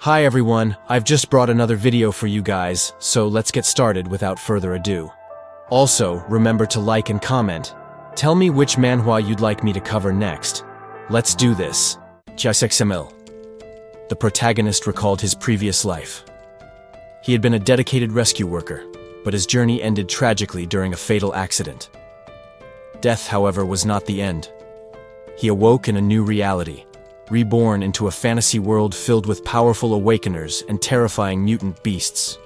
Hi everyone, I've just brought another video for you guys, so let's get started without further ado. Also, remember to like and comment. Tell me which manhwa you'd like me to cover next. Let's do this. XML. The protagonist recalled his previous life. He had been a dedicated rescue worker, but his journey ended tragically during a fatal accident. Death, however, was not the end. He awoke in a new reality, reborn into a fantasy world filled with powerful awakeners and terrifying mutant beasts.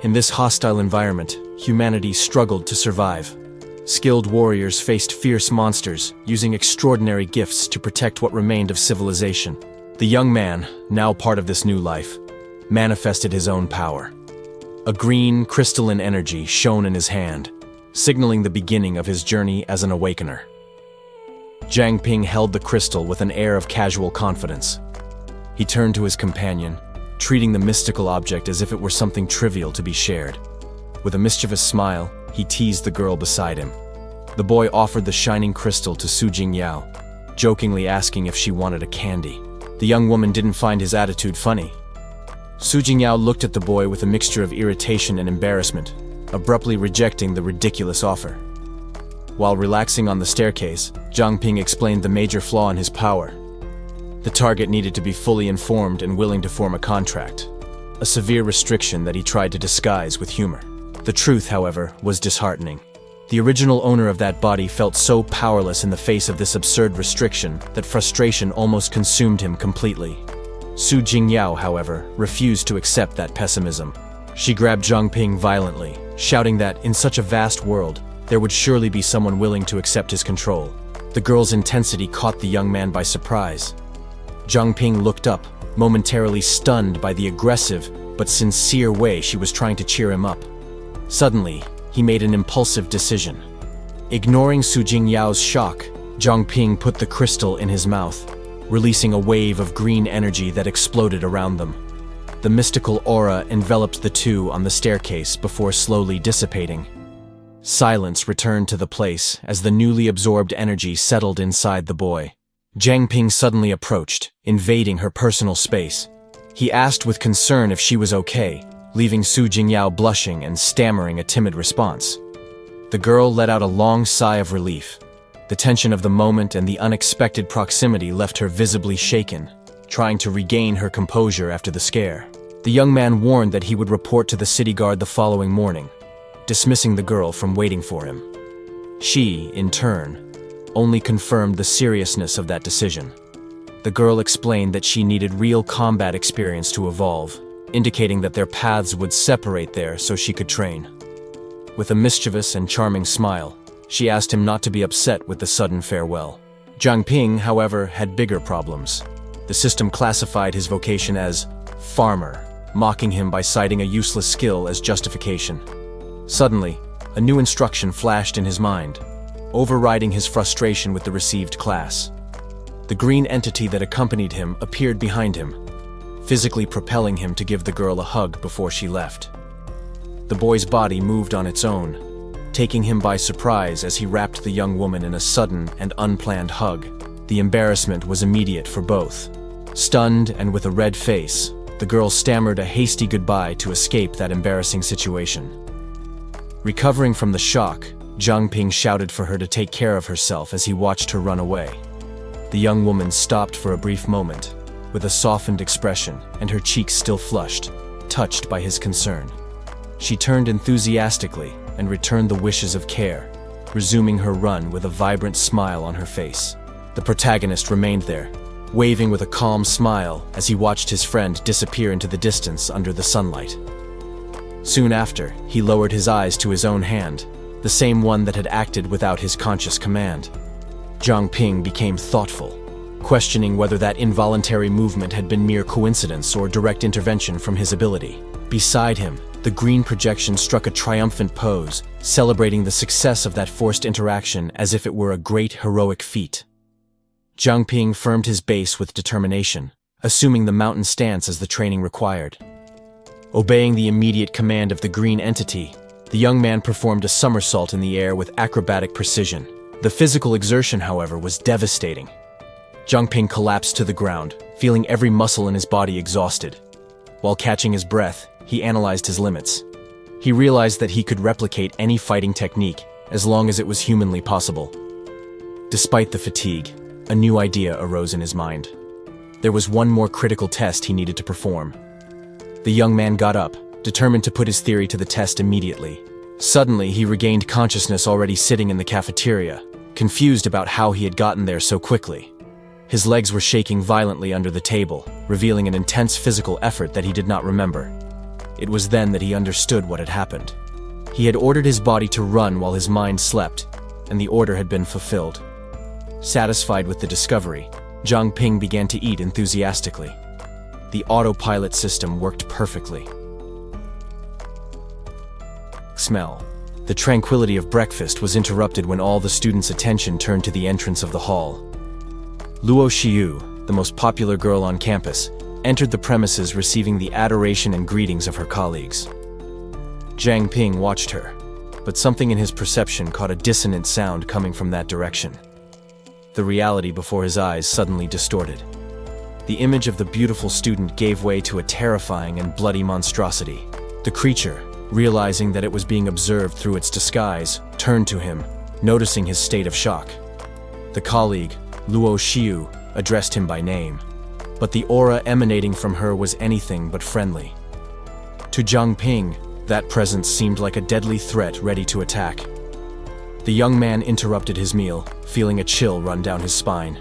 In this hostile environment, humanity struggled to survive. Skilled warriors faced fierce monsters, using extraordinary gifts to protect what remained of civilization. The young man, now part of this new life, manifested his own power. A green, crystalline energy shone in his hand, signaling the beginning of his journey as an awakener. Jiang Ping held the crystal with an air of casual confidence. He turned to his companion, treating the mystical object as if it were something trivial to be shared. With a mischievous smile, he teased the girl beside him. The boy offered the shining crystal to Su Jingyao, jokingly asking if she wanted a candy. The young woman didn't find his attitude funny. Su Jingyao looked at the boy with a mixture of irritation and embarrassment, abruptly rejecting the ridiculous offer. While relaxing on the staircase, Jiang Ping explained the major flaw in his power. The target needed to be fully informed and willing to form a contract, a severe restriction that he tried to disguise with humor. The truth, however, was disheartening. The original owner of that body felt so powerless in the face of this absurd restriction that frustration almost consumed him completely. Su Jingyao, however, refused to accept that pessimism. She grabbed Jiang Ping violently, shouting that, in such a vast world, there would surely be someone willing to accept his control. The girl's intensity caught the young man by surprise. Jiang Ping looked up, momentarily stunned by the aggressive but sincere way she was trying to cheer him up. Suddenly, he made an impulsive decision. Ignoring Su Jingyao's shock, Jiang Ping put the crystal in his mouth, releasing a wave of green energy that exploded around them. The mystical aura enveloped the two on the staircase before slowly dissipating. Silence returned to the place as the newly absorbed energy settled inside the boy. Jiang Ping suddenly approached, invading her personal space. He asked with concern if she was okay, leaving Su Jingyao blushing and stammering a timid response. The girl let out a long sigh of relief. The tension of the moment and the unexpected proximity left her visibly shaken, trying to regain her composure after the scare. The young man warned that he would report to the city guard the following morning, dismissing the girl from waiting for him. She, in turn, only confirmed the seriousness of that decision. The girl explained that she needed real combat experience to evolve, indicating that their paths would separate there so she could train. With a mischievous and charming smile, she asked him not to be upset with the sudden farewell. Jiang Ping, however, had bigger problems. The system classified his vocation as farmer, mocking him by citing a useless skill as justification. Suddenly, a new instruction flashed in his mind, overriding his frustration with the received class. The green entity that accompanied him appeared behind him, physically propelling him to give the girl a hug before she left. The boy's body moved on its own, taking him by surprise as he wrapped the young woman in a sudden and unplanned hug. The embarrassment was immediate for both. Stunned and with a red face, the girl stammered a hasty goodbye to escape that embarrassing situation. Recovering from the shock, Jiang Ping shouted for her to take care of herself as he watched her run away. The young woman stopped for a brief moment, with a softened expression and her cheeks still flushed, touched by his concern. She turned enthusiastically and returned the wishes of care, resuming her run with a vibrant smile on her face. The protagonist remained there, waving with a calm smile as he watched his friend disappear into the distance under the sunlight. Soon after, he lowered his eyes to his own hand, the same one that had acted without his conscious command. Jiang Ping became thoughtful, questioning whether that involuntary movement had been mere coincidence or direct intervention from his ability. Beside him, the green projection struck a triumphant pose, celebrating the success of that forced interaction as if it were a great heroic feat. Jiang Ping firmed his base with determination, assuming the mountain stance as the training required. Obeying the immediate command of the green entity, the young man performed a somersault in the air with acrobatic precision. The physical exertion, however, was devastating. Zhang Ping collapsed to the ground, feeling every muscle in his body exhausted. While catching his breath, he analyzed his limits. He realized that he could replicate any fighting technique as long as it was humanly possible. Despite the fatigue, a new idea arose in his mind. There was one more critical test he needed to perform. The young man got up, determined to put his theory to the test immediately. Suddenly, he regained consciousness already sitting in the cafeteria, confused about how he had gotten there so quickly. His legs were shaking violently under the table, revealing an intense physical effort that he did not remember. It was then that he understood what had happened. He had ordered his body to run while his mind slept, and the order had been fulfilled. Satisfied with the discovery, Zhang Ping began to eat enthusiastically. The autopilot system worked perfectly. Smell. The tranquility of breakfast was interrupted when all the students' attention turned to the entrance of the hall. Luo Xiu, the most popular girl on campus, entered the premises receiving the adoration and greetings of her colleagues. Zhang Ping watched her, but something in his perception caught a dissonant sound coming from that direction. The reality before his eyes suddenly distorted. The image of the beautiful student gave way to a terrifying and bloody monstrosity. The creature, realizing that it was being observed through its disguise, turned to him, noticing his state of shock. The colleague, Luo Xiu, addressed him by name, but the aura emanating from her was anything but friendly. To Zhang Ping, that presence seemed like a deadly threat ready to attack. The young man interrupted his meal, feeling a chill run down his spine.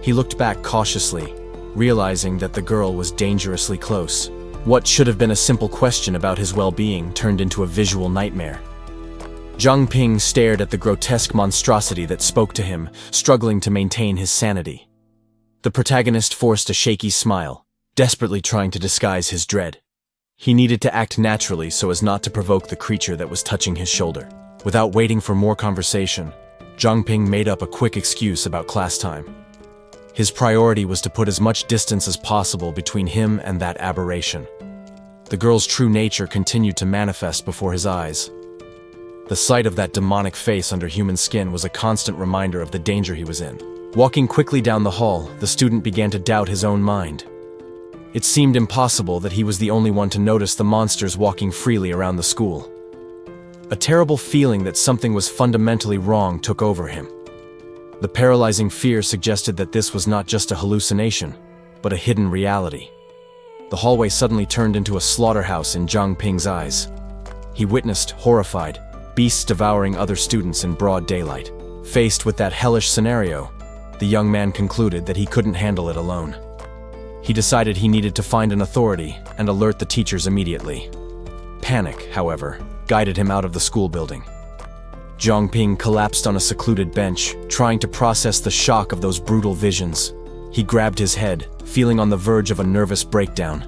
He looked back cautiously, realizing that the girl was dangerously close. What should have been a simple question about his well-being turned into a visual nightmare. Zhang Ping stared at the grotesque monstrosity that spoke to him, struggling to maintain his sanity. The protagonist forced a shaky smile, desperately trying to disguise his dread. He needed to act naturally so as not to provoke the creature that was touching his shoulder. Without waiting for more conversation, Zhang Ping made up a quick excuse about class time. His priority was to put as much distance as possible between him and that aberration. The girl's true nature continued to manifest before his eyes. The sight of that demonic face under human skin was a constant reminder of the danger he was in. Walking quickly down the hall, the student began to doubt his own mind. It seemed impossible that he was the only one to notice the monsters walking freely around the school. A terrible feeling that something was fundamentally wrong took over him. The paralyzing fear suggested that this was not just a hallucination, but a hidden reality. The hallway suddenly turned into a slaughterhouse in Zhang Ping's eyes. He witnessed, horrified, beasts devouring other students in broad daylight. Faced with that hellish scenario, the young man concluded that he couldn't handle it alone. He decided he needed to find an authority and alert the teachers immediately. Panic, however, guided him out of the school building. Zhang Ping collapsed on a secluded bench, trying to process the shock of those brutal visions. He grabbed his head, feeling on the verge of a nervous breakdown.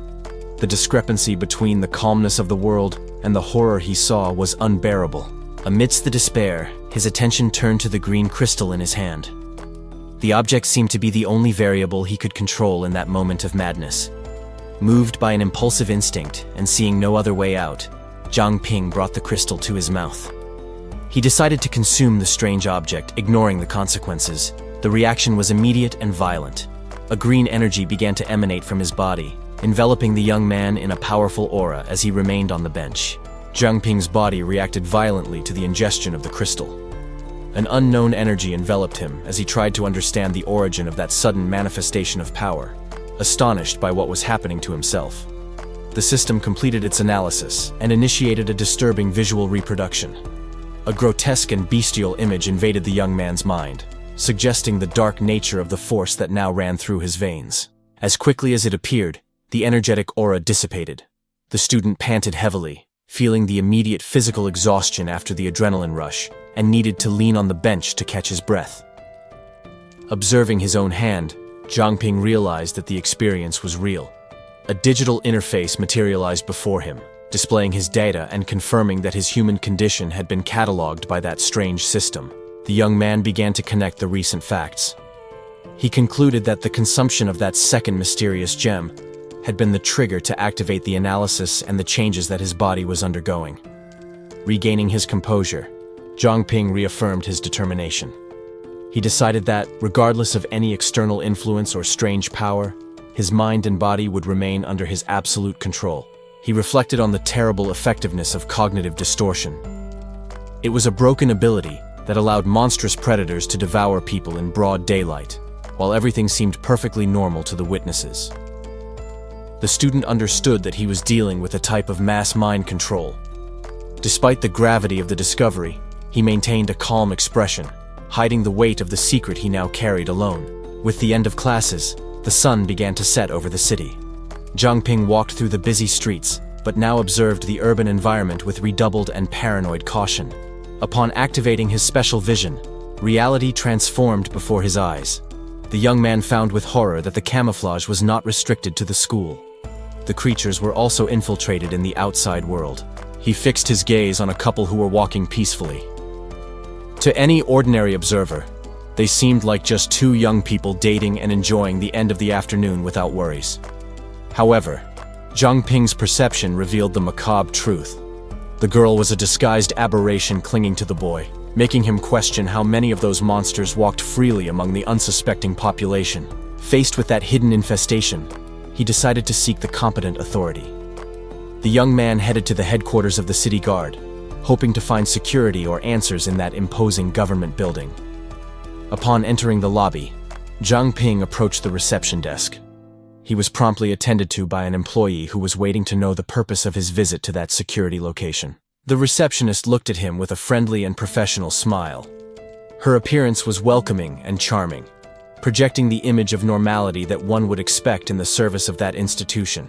The discrepancy between the calmness of the world and the horror he saw was unbearable. Amidst the despair, his attention turned to the green crystal in his hand. The object seemed to be the only variable he could control in that moment of madness. Moved by an impulsive instinct and seeing no other way out, Zhang Ping brought the crystal to his mouth. He decided to consume the strange object, ignoring the consequences. The reaction was immediate and violent. A green energy began to emanate from his body, enveloping the young man in a powerful aura as he remained on the bench. Zhang Ping's body reacted violently to the ingestion of the crystal. An unknown energy enveloped him as he tried to understand the origin of that sudden manifestation of power, astonished by what was happening to himself. The system completed its analysis and initiated a disturbing visual reproduction. A grotesque and bestial image invaded the young man's mind, suggesting the dark nature of the force that now ran through his veins. As quickly as it appeared, the energetic aura dissipated. The student panted heavily, feeling the immediate physical exhaustion after the adrenaline rush, and needed to lean on the bench to catch his breath. Observing his own hand, Zhang Ping realized that the experience was real. A digital interface materialized before him, displaying his data and confirming that his human condition had been cataloged by that strange system. The young man began to connect the recent facts. He concluded that the consumption of that second mysterious gem had been the trigger to activate the analysis and the changes that his body was undergoing. Regaining his composure, Zhang Ping reaffirmed his determination. He decided that, regardless of any external influence or strange power, his mind and body would remain under his absolute control. He reflected on the terrible effectiveness of cognitive distortion. It was a broken ability that allowed monstrous predators to devour people in broad daylight, while everything seemed perfectly normal to the witnesses. The student understood that he was dealing with a type of mass mind control. Despite the gravity of the discovery, he maintained a calm expression, hiding the weight of the secret he now carried alone. With the end of classes, the sun began to set over the city. Zhang Ping walked through the busy streets, but now observed the urban environment with redoubled and paranoid caution. Upon activating his special vision, reality transformed before his eyes. The young man found with horror that the camouflage was not restricted to the school. The creatures were also infiltrated in the outside world. He fixed his gaze on a couple who were walking peacefully. To any ordinary observer, they seemed like just two young people dating and enjoying the end of the afternoon without worries. However, Zhang Ping's perception revealed the macabre truth. The girl was a disguised aberration clinging to the boy, making him question how many of those monsters walked freely among the unsuspecting population. Faced with that hidden infestation, he decided to seek the competent authority. The young man headed to the headquarters of the city guard, hoping to find security or answers in that imposing government building. Upon entering the lobby, Zhang Ping approached the reception desk. He was promptly attended to by an employee who was waiting to know the purpose of his visit to that security location. The receptionist looked at him with a friendly and professional smile. Her appearance was welcoming and charming, projecting the image of normality that one would expect in the service of that institution.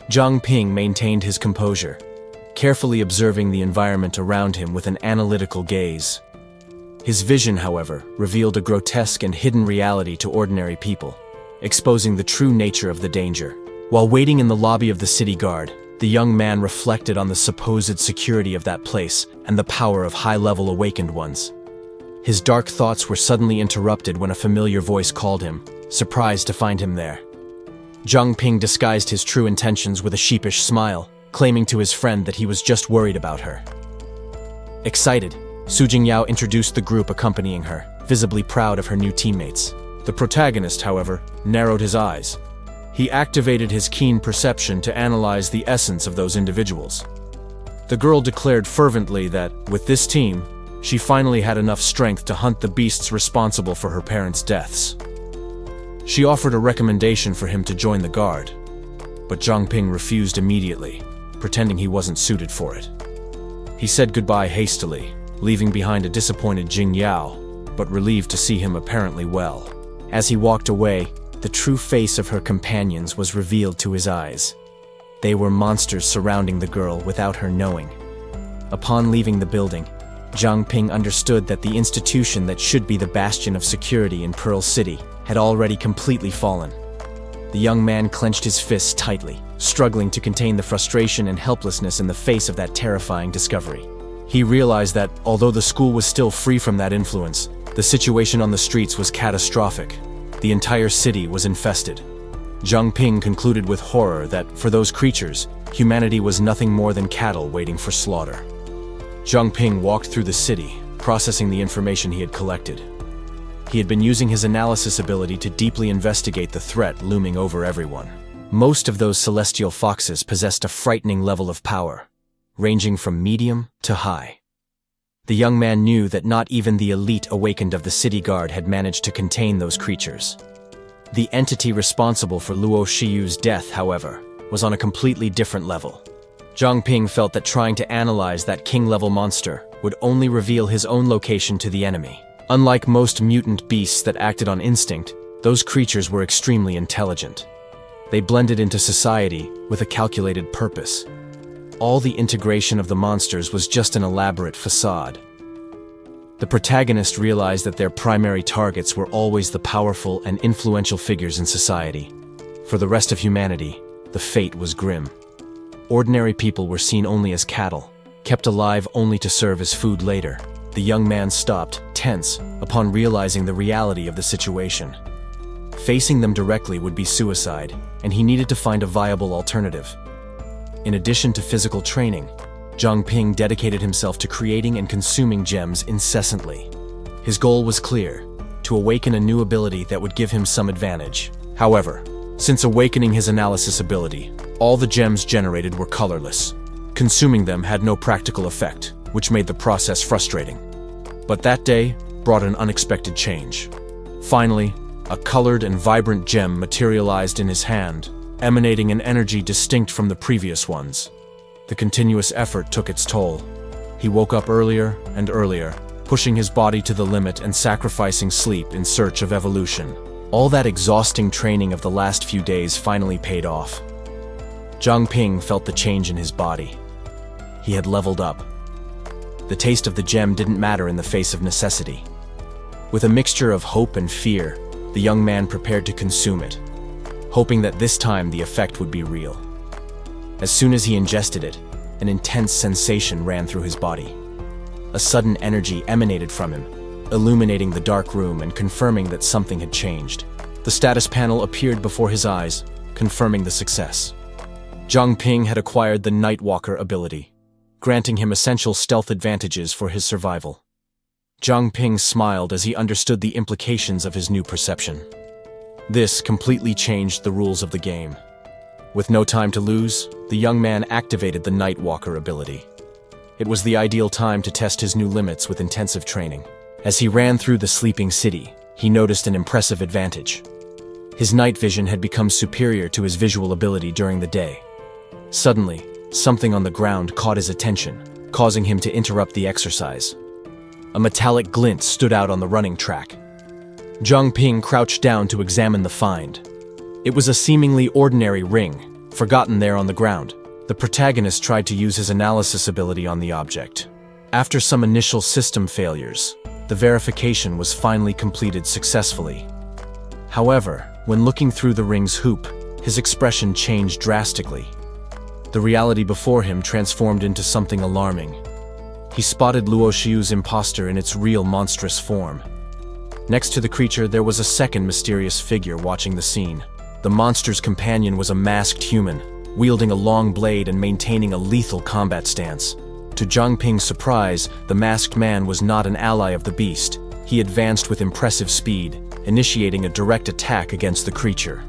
Zhang Ping maintained his composure, carefully observing the environment around him with an analytical gaze. His vision, however, revealed a grotesque and hidden reality to ordinary people, exposing the true nature of the danger. While waiting in the lobby of the city guard, the young man reflected on the supposed security of that place and the power of high-level awakened ones. His dark thoughts were suddenly interrupted when a familiar voice called him, surprised to find him there. Zhang Ping disguised his true intentions with a sheepish smile, claiming to his friend that he was just worried about her. Excited, Su Jingyao introduced the group accompanying her, visibly proud of her new teammates. The protagonist, however, narrowed his eyes. He activated his keen perception to analyze the essence of those individuals. The girl declared fervently that, with this team, she finally had enough strength to hunt the beasts responsible for her parents' deaths. She offered a recommendation for him to join the guard, but Zhang Ping refused immediately, pretending he wasn't suited for it. He said goodbye hastily, leaving behind a disappointed Jing Yao, but relieved to see him apparently well. As he walked away, the true face of her companions was revealed to his eyes. They were monsters surrounding the girl without her knowing. Upon leaving the building, Zhang Ping understood that the institution that should be the bastion of security in Pearl City had already completely fallen. The young man clenched his fists tightly, struggling to contain the frustration and helplessness in the face of that terrifying discovery. He realized that, although the school was still free from that influence, the situation on the streets was catastrophic. The entire city was infested. Zhang Ping concluded with horror that, for those creatures, humanity was nothing more than cattle waiting for slaughter. Zhang Ping walked through the city, processing the information he had collected. He had been using his analysis ability to deeply investigate the threat looming over everyone. Most of those celestial foxes possessed a frightening level of power, ranging from medium to high. The young man knew that not even the elite awakened of the city guard had managed to contain those creatures. The entity responsible for Luo Shiyu's death, however, was on a completely different level. Zhang Ping felt that trying to analyze that king-level monster would only reveal his own location to the enemy. Unlike most mutant beasts that acted on instinct, those creatures were extremely intelligent. They blended into society with a calculated purpose. All the integration of the monsters was just an elaborate facade. The protagonist realized that their primary targets were always the powerful and influential figures in society. For the rest of humanity, the fate was grim. Ordinary people were seen only as cattle, kept alive only to serve as food later. The young man stopped, tense, upon realizing the reality of the situation. Facing them directly would be suicide, and he needed to find a viable alternative. In addition to physical training, Zhang Ping dedicated himself to creating and consuming gems incessantly. His goal was clear: to awaken a new ability that would give him some advantage. However, since awakening his analysis ability, all the gems generated were colorless. Consuming them had no practical effect, which made the process frustrating. But that day brought an unexpected change. Finally, a colored and vibrant gem materialized in his hand, emanating an energy distinct from the previous ones. The continuous effort took its toll. He woke up earlier and earlier, pushing his body to the limit and sacrificing sleep in search of evolution. All that exhausting training of the last few days finally paid off. Zhang Ping felt the change in his body. He had leveled up. The taste of the gem didn't matter in the face of necessity. With a mixture of hope and fear, the young man prepared to consume it, hoping that this time the effect would be real. As soon as he ingested it, an intense sensation ran through his body. A sudden energy emanated from him, illuminating the dark room and confirming that something had changed. The status panel appeared before his eyes, confirming the success. Zhang Ping had acquired the Nightwalker ability, granting him essential stealth advantages for his survival. Zhang Ping smiled as he understood the implications of his new perception. This completely changed the rules of the game. With no time to lose, the young man activated the Nightwalker ability. It was the ideal time to test his new limits with intensive training. As he ran through the sleeping city, he noticed an impressive advantage. His night vision had become superior to his visual ability during the day. Suddenly, something on the ground caught his attention, causing him to interrupt the exercise. A metallic glint stood out on the running track. Zhang Ping crouched down to examine the find. It was a seemingly ordinary ring, forgotten there on the ground. The protagonist tried to use his analysis ability on the object. After some initial system failures, the verification was finally completed successfully. However, when looking through the ring's hoop, his expression changed drastically. The reality before him transformed into something alarming. He spotted Luo Xiu's imposter in its real monstrous form. Next to the creature, there was a second mysterious figure watching the scene. The monster's companion was a masked human, wielding a long blade and maintaining a lethal combat stance. To Zhang Ping's surprise, the masked man was not an ally of the beast. He advanced with impressive speed, initiating a direct attack against the creature.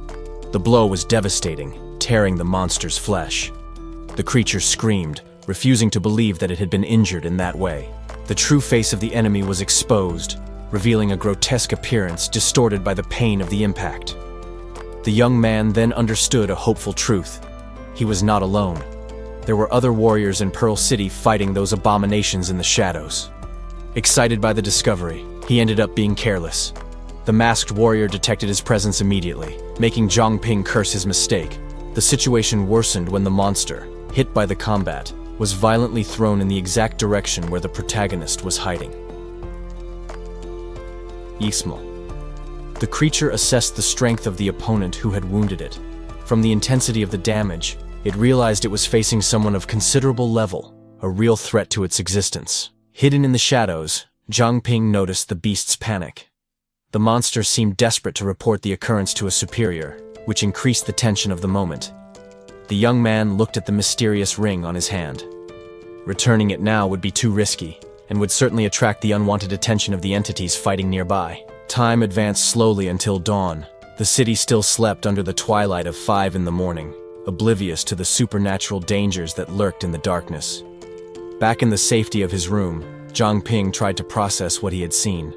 The blow was devastating, tearing the monster's flesh. The creature screamed, refusing to believe that it had been injured in that way. The true face of the enemy was exposed, revealing a grotesque appearance distorted by the pain of the impact. The young man then understood a hopeful truth. He was not alone. There were other warriors in Pearl City fighting those abominations in the shadows. Excited by the discovery, he ended up being careless. The masked warrior detected his presence immediately, making Zhang Ping curse his mistake. The situation worsened when the monster, hit by the combat, was violently thrown in the exact direction where the protagonist was hiding. Ismail. The creature assessed the strength of the opponent who had wounded it. From the intensity of the damage, it realized it was facing someone of considerable level, a real threat to its existence. Hidden in the shadows, Zhang Ping noticed the beast's panic. The monster seemed desperate to report the occurrence to a superior, which increased the tension of the moment. The young man looked at the mysterious ring on his hand. Returning it now would be too risky, and would certainly attract the unwanted attention of the entities fighting nearby. Time advanced slowly until dawn. The city still slept under the twilight of 5 in the morning, oblivious to the supernatural dangers that lurked in the darkness. Back in the safety of his room, Zhang Ping tried to process what he had seen.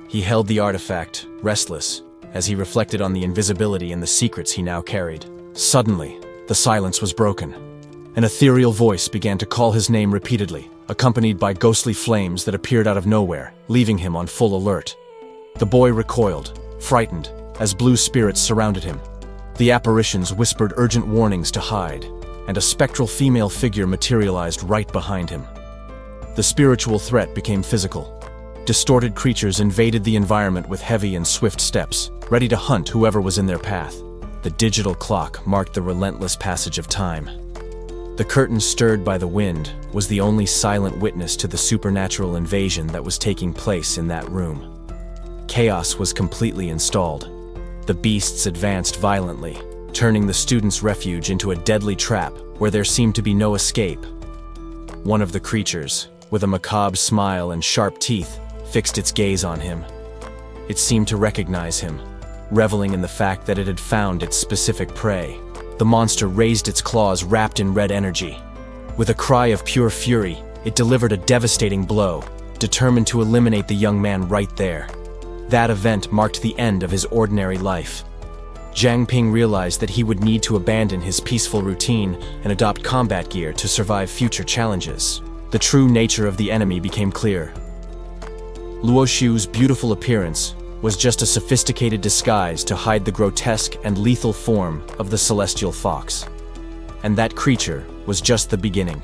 He held the artifact, restless, as he reflected on the invisibility and the secrets he now carried. Suddenly, the silence was broken. An ethereal voice began to call his name repeatedly, accompanied by ghostly flames that appeared out of nowhere, leaving him on full alert. The boy recoiled, frightened, as blue spirits surrounded him. The apparitions whispered urgent warnings to hide, and a spectral female figure materialized right behind him. The spiritual threat became physical. Distorted creatures invaded the environment with heavy and swift steps, ready to hunt whoever was in their path. The digital clock marked the relentless passage of time. The curtain stirred by the wind was the only silent witness to the supernatural invasion that was taking place in that room. Chaos was completely installed. The beasts advanced violently, turning the students' refuge into a deadly trap where there seemed to be no escape. One of the creatures, with a macabre smile and sharp teeth, fixed its gaze on him. It seemed to recognize him, reveling in the fact that it had found its specific prey. The monster raised its claws wrapped in red energy. With a cry of pure fury, it delivered a devastating blow, determined to eliminate the young man right there. That event marked the end of his ordinary life. Jiang Ping realized that he would need to abandon his peaceful routine and adopt combat gear to survive future challenges. The true nature of the enemy became clear. Luo Xu's beautiful appearance was just a sophisticated disguise to hide the grotesque and lethal form of the celestial fox. And that creature was just the beginning.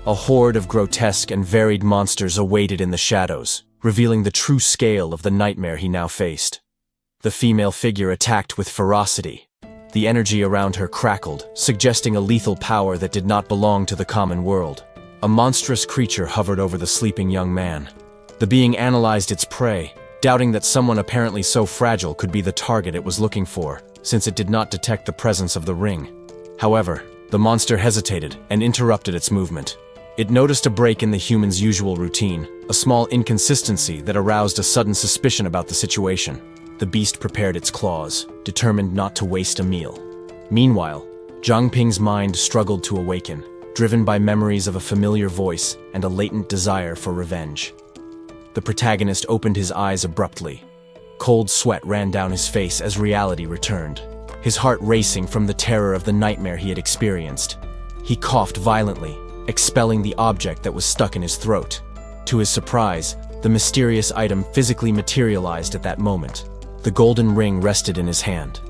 A horde of grotesque and varied monsters awaited in the shadows, revealing the true scale of the nightmare he now faced. The female figure attacked with ferocity. The energy around her crackled, suggesting a lethal power that did not belong to the common world. A monstrous creature hovered over the sleeping young man. The being analyzed its prey, doubting that someone apparently so fragile could be the target it was looking for, since it did not detect the presence of the ring. However, the monster hesitated and interrupted its movement. It noticed a break in the human's usual routine, a small inconsistency that aroused a sudden suspicion about the situation. The beast prepared its claws, determined not to waste a meal. Meanwhile, Jiang Ping's mind struggled to awaken, driven by memories of a familiar voice and a latent desire for revenge. The protagonist opened his eyes abruptly. Cold sweat ran down his face as reality returned, his heart racing from the terror of the nightmare he had experienced. He coughed violently, expelling the object that was stuck in his throat. To his surprise, the mysterious item physically materialized at that moment. The golden ring rested in his hand.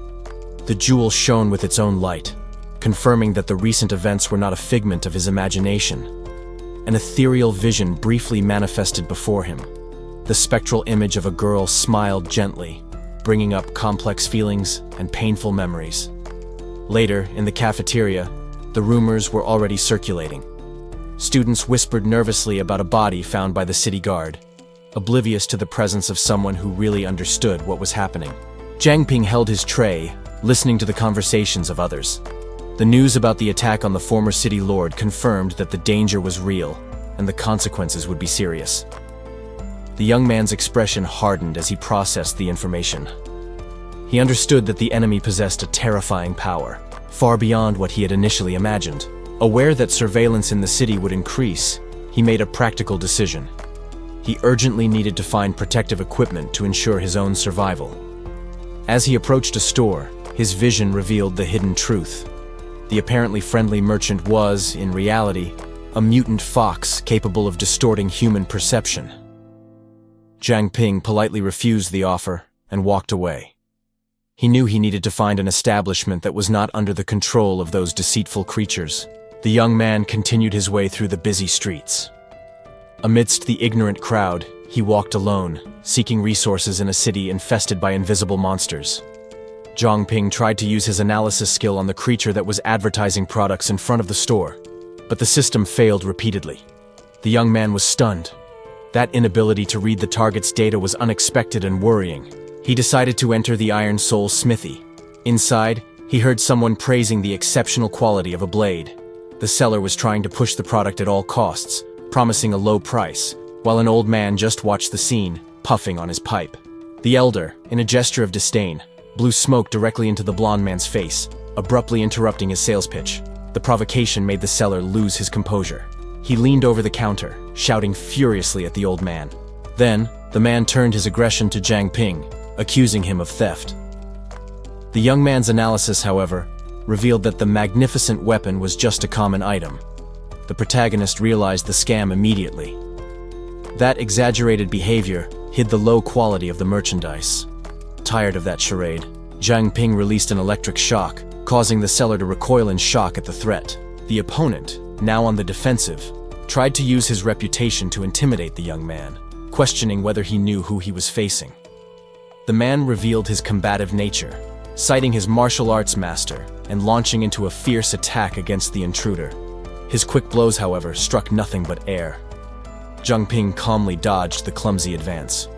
The jewel shone with its own light, confirming that the recent events were not a figment of his imagination. An ethereal vision briefly manifested before him. The spectral image of a girl smiled gently, bringing up complex feelings and painful memories. Later, in the cafeteria, the rumors were already circulating. Students whispered nervously about a body found by the city guard, oblivious to the presence of someone who really understood what was happening. Jiang Ping held his tray, listening to the conversations of others. The news about the attack on the former city lord confirmed that the danger was real, and the consequences would be serious. The young man's expression hardened as he processed the information. He understood that the enemy possessed a terrifying power, far beyond what he had initially imagined. Aware that surveillance in the city would increase, he made a practical decision. He urgently needed to find protective equipment to ensure his own survival. As he approached a store, his vision revealed the hidden truth. The apparently friendly merchant was, in reality, a mutant fox capable of distorting human perception. Jiang Ping politely refused the offer and walked away. He knew he needed to find an establishment that was not under the control of those deceitful creatures. The young man continued his way through the busy streets. Amidst the ignorant crowd, he walked alone, seeking resources in a city infested by invisible monsters. Jiang Ping tried to use his analysis skill on the creature that was advertising products in front of the store, but the system failed repeatedly. The young man was stunned. That inability to read the target's data was unexpected and worrying. He decided to enter the Iron Soul smithy. Inside, he heard someone praising the exceptional quality of a blade. The seller was trying to push the product at all costs, promising a low price, while an old man just watched the scene, puffing on his pipe. The elder, in a gesture of disdain, blew smoke directly into the blond man's face, abruptly interrupting his sales pitch. The provocation made the seller lose his composure. He leaned over the counter, shouting furiously at the old man. Then, the man turned his aggression to Jiang Ping, accusing him of theft. The young man's analysis, however, revealed that the magnificent weapon was just a common item. The protagonist realized the scam immediately. That exaggerated behavior hid the low quality of the merchandise. Tired of that charade, Jiang Ping released an electric shock, causing the seller to recoil in shock at the threat. The opponent, now on the defensive, tried to use his reputation to intimidate the young man, questioning whether he knew who he was facing. The man revealed his combative nature, citing his martial arts master and launching into a fierce attack against the intruder. His quick blows, however, struck nothing but air. Jiang Ping calmly dodged the clumsy advance.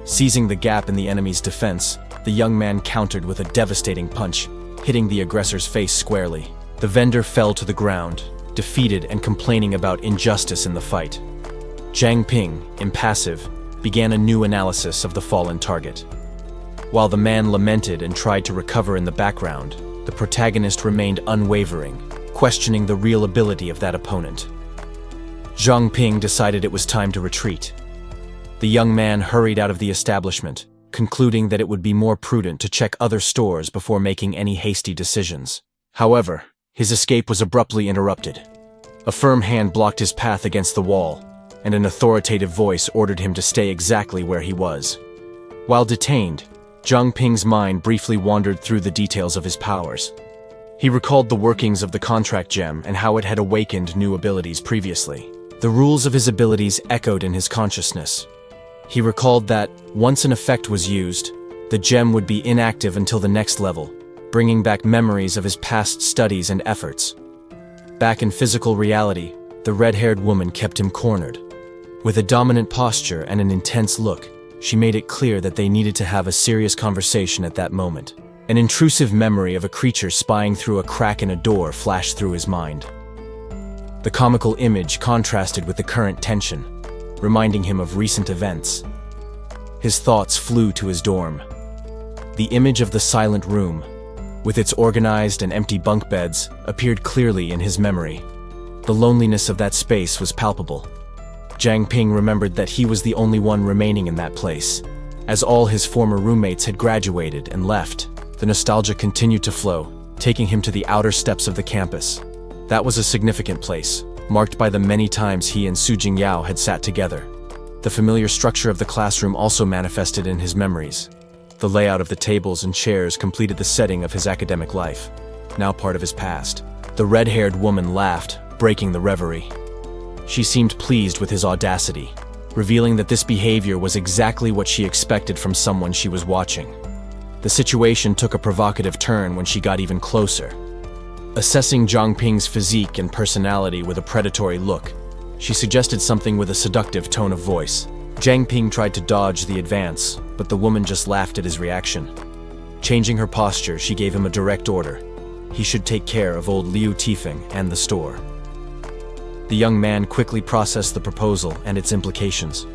Seizing the gap in the enemy's defense, the young man countered with a devastating punch, hitting the aggressor's face squarely. The vendor fell to the ground, defeated and complaining about injustice in the fight. Jiang Ping, impassive, began a new analysis of the fallen target. While the man lamented and tried to recover in the background, the protagonist remained unwavering, questioning the real ability of that opponent. Zhang Ping decided it was time to retreat. The young man hurried out of the establishment, concluding that it would be more prudent to check other stores before making any hasty decisions. However, his escape was abruptly interrupted. A firm hand blocked his path against the wall, and an authoritative voice ordered him to stay exactly where he was. While detained, Zhang Ping's mind briefly wandered through the details of his powers. He recalled the workings of the contract gem and how it had awakened new abilities previously. The rules of his abilities echoed in his consciousness. He recalled that, once an effect was used, the gem would be inactive until the next level, bringing back memories of his past studies and efforts. Back in physical reality, the red-haired woman kept him cornered. With a dominant posture and an intense look, she made it clear that they needed to have a serious conversation at that moment. An intrusive memory of a creature spying through a crack in a door flashed through his mind. The comical image contrasted with the current tension, reminding him of recent events. His thoughts flew to his dorm. The image of the silent room, with its organized and empty bunk beds, appeared clearly in his memory. The loneliness of that space was palpable. Zhang Ping remembered that he was the only one remaining in that place. As all his former roommates had graduated and left, the nostalgia continued to flow, taking him to the outer steps of the campus. That was a significant place, marked by the many times he and Su Jingyao had sat together. The familiar structure of the classroom also manifested in his memories. The layout of the tables and chairs completed the setting of his academic life, now part of his past. The red-haired woman laughed, breaking the reverie. She seemed pleased with his audacity, revealing that this behavior was exactly what she expected from someone she was watching. The situation took a provocative turn when she got even closer. Assessing Zhang Ping's physique and personality with a predatory look, she suggested something with a seductive tone of voice. Zhang Ping tried to dodge the advance, but the woman just laughed at his reaction. Changing her posture, she gave him a direct order. He should take care of old Liu Tifeng and the store. The young man quickly processed the proposal and its implications.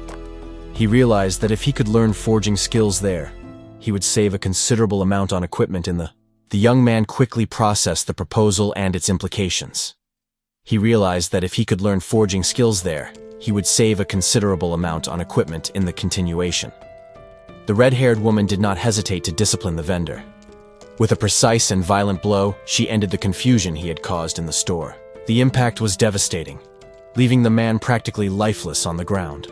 He realized that if he could learn forging skills there, he would save a considerable amount on equipment in the... The young man quickly processed the proposal and its implications. He realized that if he could learn forging skills there, he would save a considerable amount on equipment in the continuation. The red-haired woman did not hesitate to discipline the vendor. With a precise and violent blow, she ended the confusion he had caused in the store. The impact was devastating, leaving the man practically lifeless on the ground.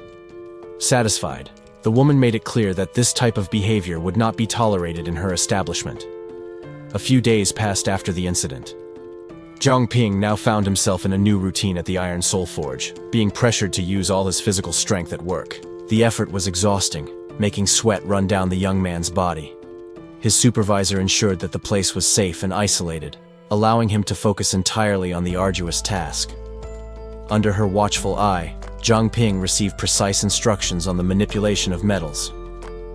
Satisfied, the woman made it clear that this type of behavior would not be tolerated in her establishment. A few days passed after the incident. Zhang Ping now found himself in a new routine at the Iron Soul Forge, being pressured to use all his physical strength at work. The effort was exhausting, making sweat run down the young man's body. His supervisor ensured that the place was safe and isolated, allowing him to focus entirely on the arduous task. Under her watchful eye, Zhang Ping received precise instructions on the manipulation of metals.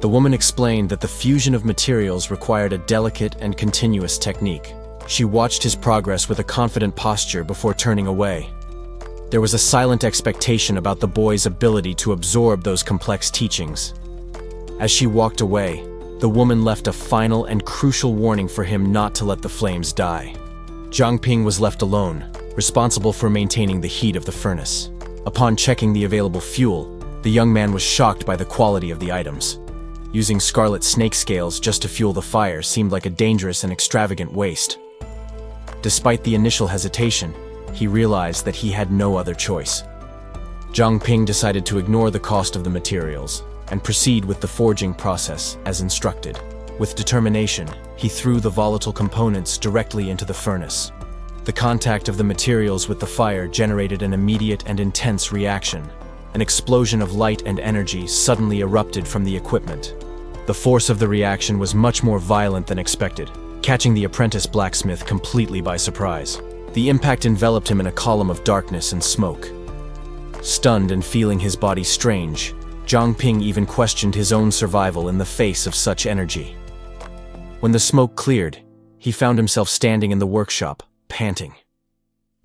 The woman explained that the fusion of materials required a delicate and continuous technique. She watched his progress with a confident posture before turning away. There was a silent expectation about the boy's ability to absorb those complex teachings. As she walked away, the woman left a final and crucial warning for him not to let the flames die. Zhang Ping was left alone, responsible for maintaining the heat of the furnace. Upon checking the available fuel, the young man was shocked by the quality of the items. Using scarlet snake scales just to fuel the fire seemed like a dangerous and extravagant waste. Despite the initial hesitation, he realized that he had no other choice. Zhang Ping decided to ignore the cost of the materials and proceed with the forging process as instructed. With determination, he threw the volatile components directly into the furnace. The contact of the materials with the fire generated an immediate and intense reaction. An explosion of light and energy suddenly erupted from the equipment. The force of the reaction was much more violent than expected, catching the apprentice blacksmith completely by surprise. The impact enveloped him in a column of darkness and smoke. Stunned and feeling his body strange, Zhang Ping even questioned his own survival in the face of such energy. When the smoke cleared, he found himself standing in the workshop, panting.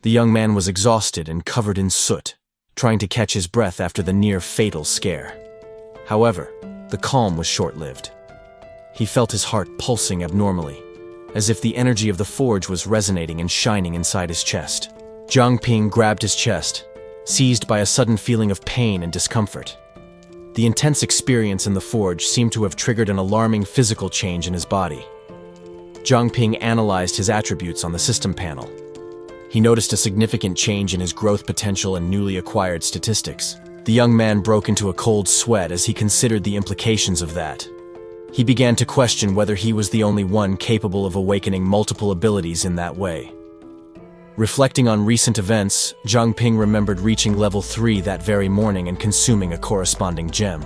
The young man was exhausted and covered in soot, trying to catch his breath after the near-fatal scare. However, the calm was short-lived. He felt his heart pulsing abnormally, as if the energy of the forge was resonating and shining inside his chest. Jiang Ping grabbed his chest, seized by a sudden feeling of pain and discomfort. The intense experience in the forge seemed to have triggered an alarming physical change in his body. Jiang Ping analyzed his attributes on the system panel. He noticed a significant change in his growth potential and newly acquired statistics. The young man broke into a cold sweat as he considered the implications of that. He began to question whether he was the only one capable of awakening multiple abilities in that way. Reflecting on recent events, Jiang Ping remembered reaching level 3 that very morning and consuming a corresponding gem.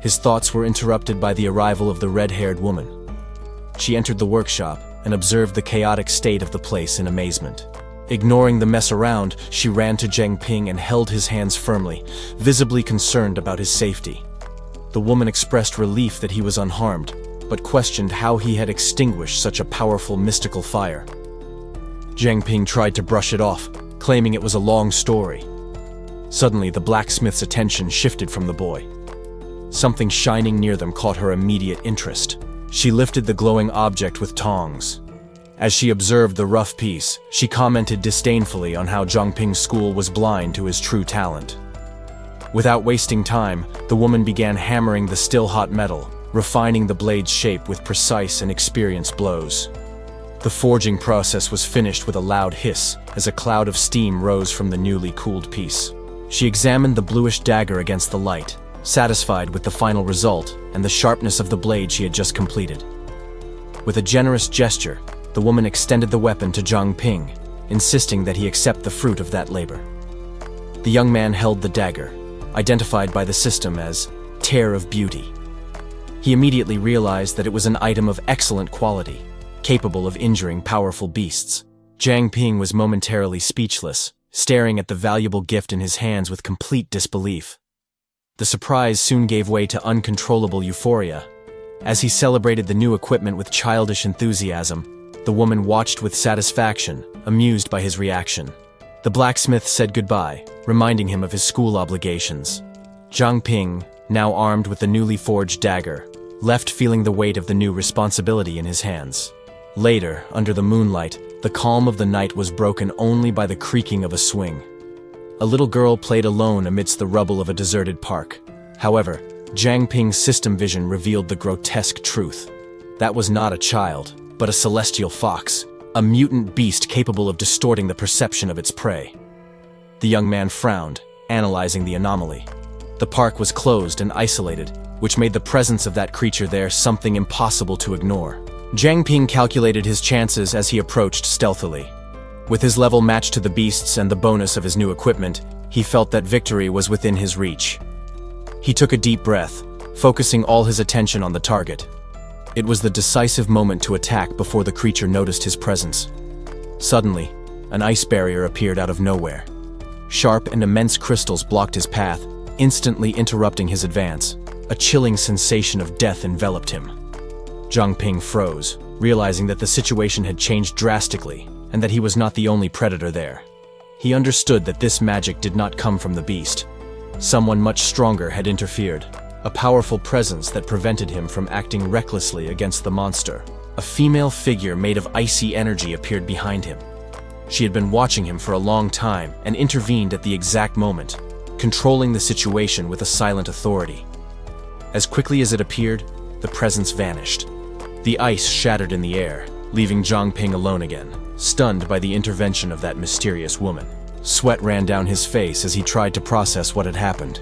His thoughts were interrupted by the arrival of the red-haired woman. She entered the workshop and observed the chaotic state of the place in amazement. Ignoring the mess around, she ran to Jiang Ping and held his hands firmly, visibly concerned about his safety. The woman expressed relief that he was unharmed, but questioned how he had extinguished such a powerful mystical fire. Jiang Ping tried to brush it off, claiming it was a long story. Suddenly, the blacksmith's attention shifted from the boy. Something shining near them caught her immediate interest. She lifted the glowing object with tongs. As she observed the rough piece, she commented disdainfully on how Jiang Ping's school was blind to his true talent. Without wasting time, the woman began hammering the still-hot metal, refining the blade's shape with precise and experienced blows. The forging process was finished with a loud hiss as a cloud of steam rose from the newly cooled piece. She examined the bluish dagger against the light, satisfied with the final result and the sharpness of the blade she had just completed. With a generous gesture, the woman extended the weapon to Jiang Ping, insisting that he accept the fruit of that labor. The young man held the dagger, identified by the system as Tear of Beauty. He immediately realized that it was an item of excellent quality, capable of injuring powerful beasts. Jiang Ping was momentarily speechless, staring at the valuable gift in his hands with complete disbelief. The surprise soon gave way to uncontrollable euphoria. As he celebrated the new equipment with childish enthusiasm, the woman watched with satisfaction, amused by his reaction. The blacksmith said goodbye, reminding him of his school obligations. Jiang Ping, now armed with the newly forged dagger, left feeling the weight of the new responsibility in his hands. Later, under the moonlight, the calm of the night was broken only by the creaking of a swing. A little girl played alone amidst the rubble of a deserted park. However, Jiang Ping's system vision revealed the grotesque truth. That was not a child, but a celestial fox, a mutant beast capable of distorting the perception of its prey. The young man frowned, analyzing the anomaly. The park was closed and isolated, which made the presence of that creature there something impossible to ignore. Jiang Ping calculated his chances as he approached stealthily. With his level matched to the beast's and the bonus of his new equipment, he felt that victory was within his reach. He took a deep breath, focusing all his attention on the target. It was the decisive moment to attack before the creature noticed his presence. Suddenly, an ice barrier appeared out of nowhere. Sharp and immense crystals blocked his path, instantly interrupting his advance. A chilling sensation of death enveloped him. Jiang Ping froze, realizing that the situation had changed drastically and that he was not the only predator there. He understood that this magic did not come from the beast. Someone much stronger had interfered, a powerful presence that prevented him from acting recklessly against the monster. A female figure made of icy energy appeared behind him. She had been watching him for a long time and intervened at the exact moment, controlling the situation with a silent authority. As quickly as it appeared, the presence vanished. The ice shattered in the air, leaving Jiang Ping alone again, stunned by the intervention of that mysterious woman. Sweat ran down his face as he tried to process what had happened.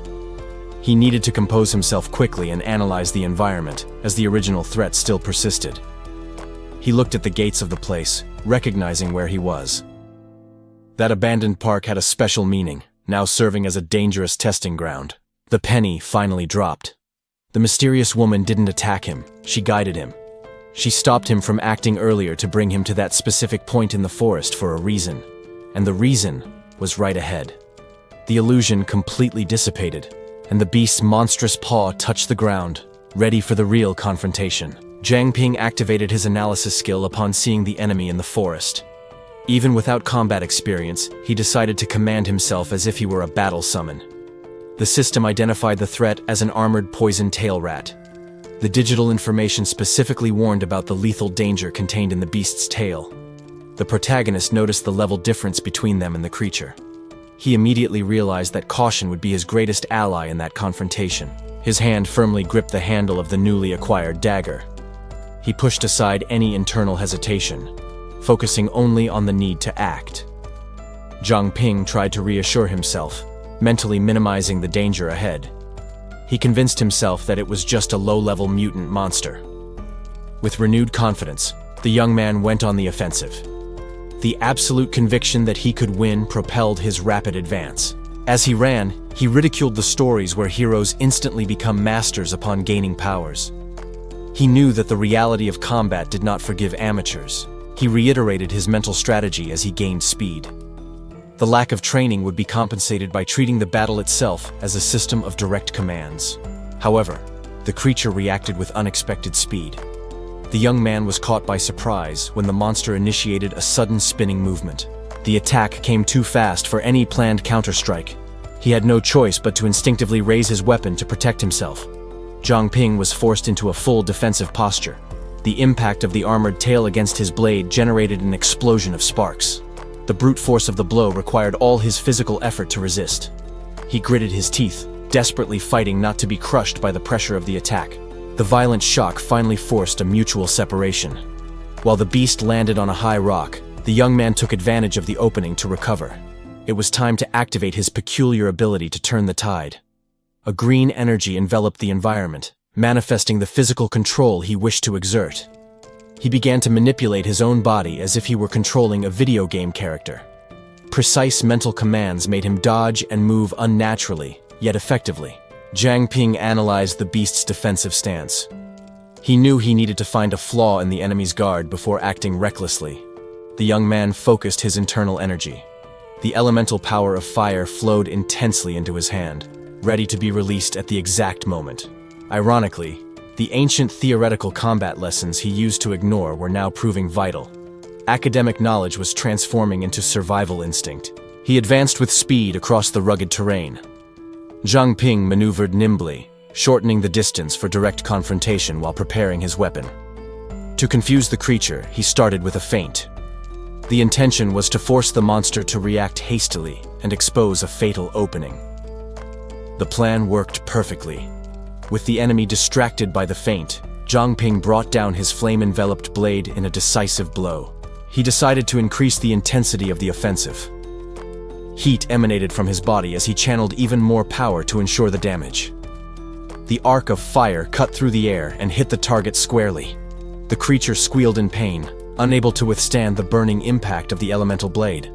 He needed to compose himself quickly and analyze the environment, as the original threat still persisted. He looked at the gates of the place, recognizing where he was. That abandoned park had a special meaning, now serving as a dangerous testing ground. The penny finally dropped. The mysterious woman didn't attack him, she guided him. She stopped him from acting earlier to bring him to that specific point in the forest for a reason. And the reason was right ahead. The illusion completely dissipated, and the beast's monstrous paw touched the ground, ready for the real confrontation. Jiang Ping activated his analysis skill upon seeing the enemy in the forest. Even without combat experience, he decided to command himself as if he were a battle summon. The system identified the threat as an armored poison tail rat. The digital information specifically warned about the lethal danger contained in the beast's tail. The protagonist noticed the level difference between them and the creature. He immediately realized that caution would be his greatest ally in that confrontation. His hand firmly gripped the handle of the newly acquired dagger. He pushed aside any internal hesitation, focusing only on the need to act. Zhang Ping tried to reassure himself, mentally minimizing the danger ahead. He convinced himself that it was just a low-level mutant monster. With renewed confidence, the young man went on the offensive. The absolute conviction that he could win propelled his rapid advance. As he ran, he ridiculed the stories where heroes instantly become masters upon gaining powers. He knew that the reality of combat did not forgive amateurs. He reiterated his mental strategy as he gained speed. The lack of training would be compensated by treating the battle itself as a system of direct commands. However, the creature reacted with unexpected speed. The young man was caught by surprise when the monster initiated a sudden spinning movement. The attack came too fast for any planned counterstrike. He had no choice but to instinctively raise his weapon to protect himself. Zhang Ping was forced into a full defensive posture. The impact of the armored tail against his blade generated an explosion of sparks. The brute force of the blow required all his physical effort to resist. He gritted his teeth, desperately fighting not to be crushed by the pressure of the attack. The violent shock finally forced a mutual separation. While the beast landed on a high rock, the young man took advantage of the opening to recover. It was time to activate his peculiar ability to turn the tide. A green energy enveloped the environment, manifesting the physical control he wished to exert. He began to manipulate his own body as if he were controlling a video game character. Precise mental commands made him dodge and move unnaturally, yet effectively. Zhang Ping analyzed the beast's defensive stance. He knew he needed to find a flaw in the enemy's guard before acting recklessly. The young man focused his internal energy. The elemental power of fire flowed intensely into his hand, ready to be released at the exact moment. Ironically, the ancient theoretical combat lessons he used to ignore were now proving vital. Academic knowledge was transforming into survival instinct. He advanced with speed across the rugged terrain. Zhang Ping maneuvered nimbly, shortening the distance for direct confrontation while preparing his weapon. To confuse the creature, he started with a feint. The intention was to force the monster to react hastily and expose a fatal opening. The plan worked perfectly. With the enemy distracted by the feint, Zhang Ping brought down his flame-enveloped blade in a decisive blow. He decided to increase the intensity of the offensive. Heat emanated from his body as he channeled even more power to ensure the damage. The arc of fire cut through the air and hit the target squarely. The creature squealed in pain, unable to withstand the burning impact of the elemental blade.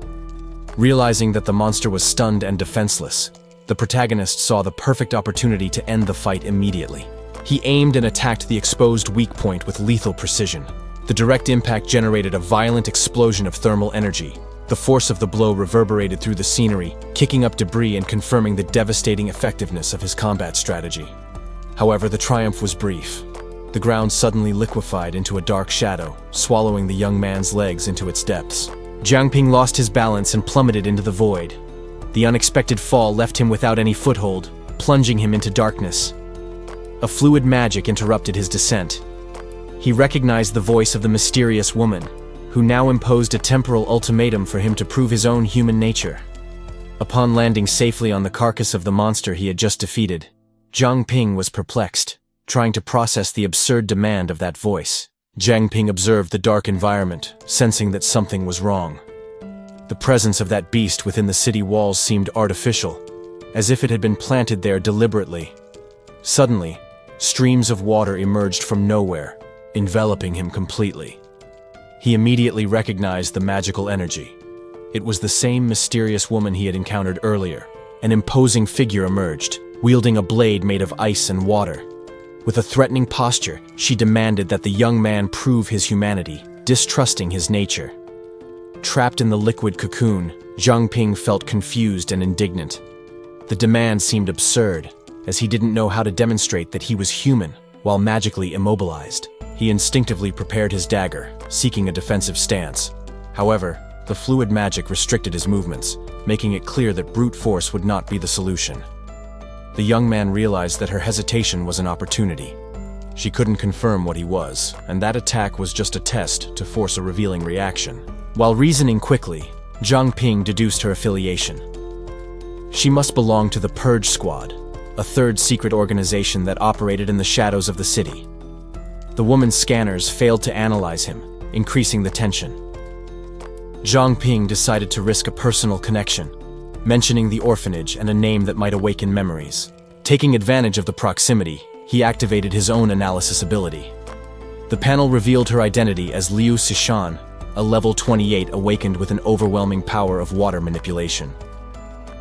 Realizing that the monster was stunned and defenseless, the protagonist saw the perfect opportunity to end the fight immediately. He aimed and attacked the exposed weak point with lethal precision. The direct impact generated a violent explosion of thermal energy. The force of the blow reverberated through the scenery, kicking up debris and confirming the devastating effectiveness of his combat strategy. However, the triumph was brief. The ground suddenly liquefied into a dark shadow, swallowing the young man's legs into its depths. Zhang Ping lost his balance and plummeted into the void. The unexpected fall left him without any foothold, plunging him into darkness. A fluid magic interrupted his descent. He recognized the voice of the mysterious woman, who now imposed a temporal ultimatum for him to prove his own human nature. Upon landing safely on the carcass of the monster he had just defeated, Zhang Ping was perplexed, trying to process the absurd demand of that voice. Zhang Ping observed the dark environment, sensing that something was wrong. The presence of that beast within the city walls seemed artificial, as if it had been planted there deliberately. Suddenly, streams of water emerged from nowhere, enveloping him completely. He immediately recognized the magical energy. It was the same mysterious woman he had encountered earlier. An imposing figure emerged, wielding a blade made of ice and water. With a threatening posture, she demanded that the young man prove his humanity, distrusting his nature. Trapped in the liquid cocoon, Zhang Ping felt confused and indignant. The demand seemed absurd, as he didn't know how to demonstrate that he was human while magically immobilized. He instinctively prepared his dagger, seeking a defensive stance. However, the fluid magic restricted his movements, making it clear that brute force would not be the solution. The young man realized that her hesitation was an opportunity. She couldn't confirm what he was, and that attack was just a test to force a revealing reaction. While reasoning quickly, Zhang Ping deduced her affiliation. She must belong to the Purge Squad, a third secret organization that operated in the shadows of the city. The woman's scanners failed to analyze him, increasing the tension. Zhang Ping decided to risk a personal connection, mentioning the orphanage and a name that might awaken memories. Taking advantage of the proximity, he activated his own analysis ability. The panel revealed her identity as Liu Sishan, a level 28 awakened with an overwhelming power of water manipulation.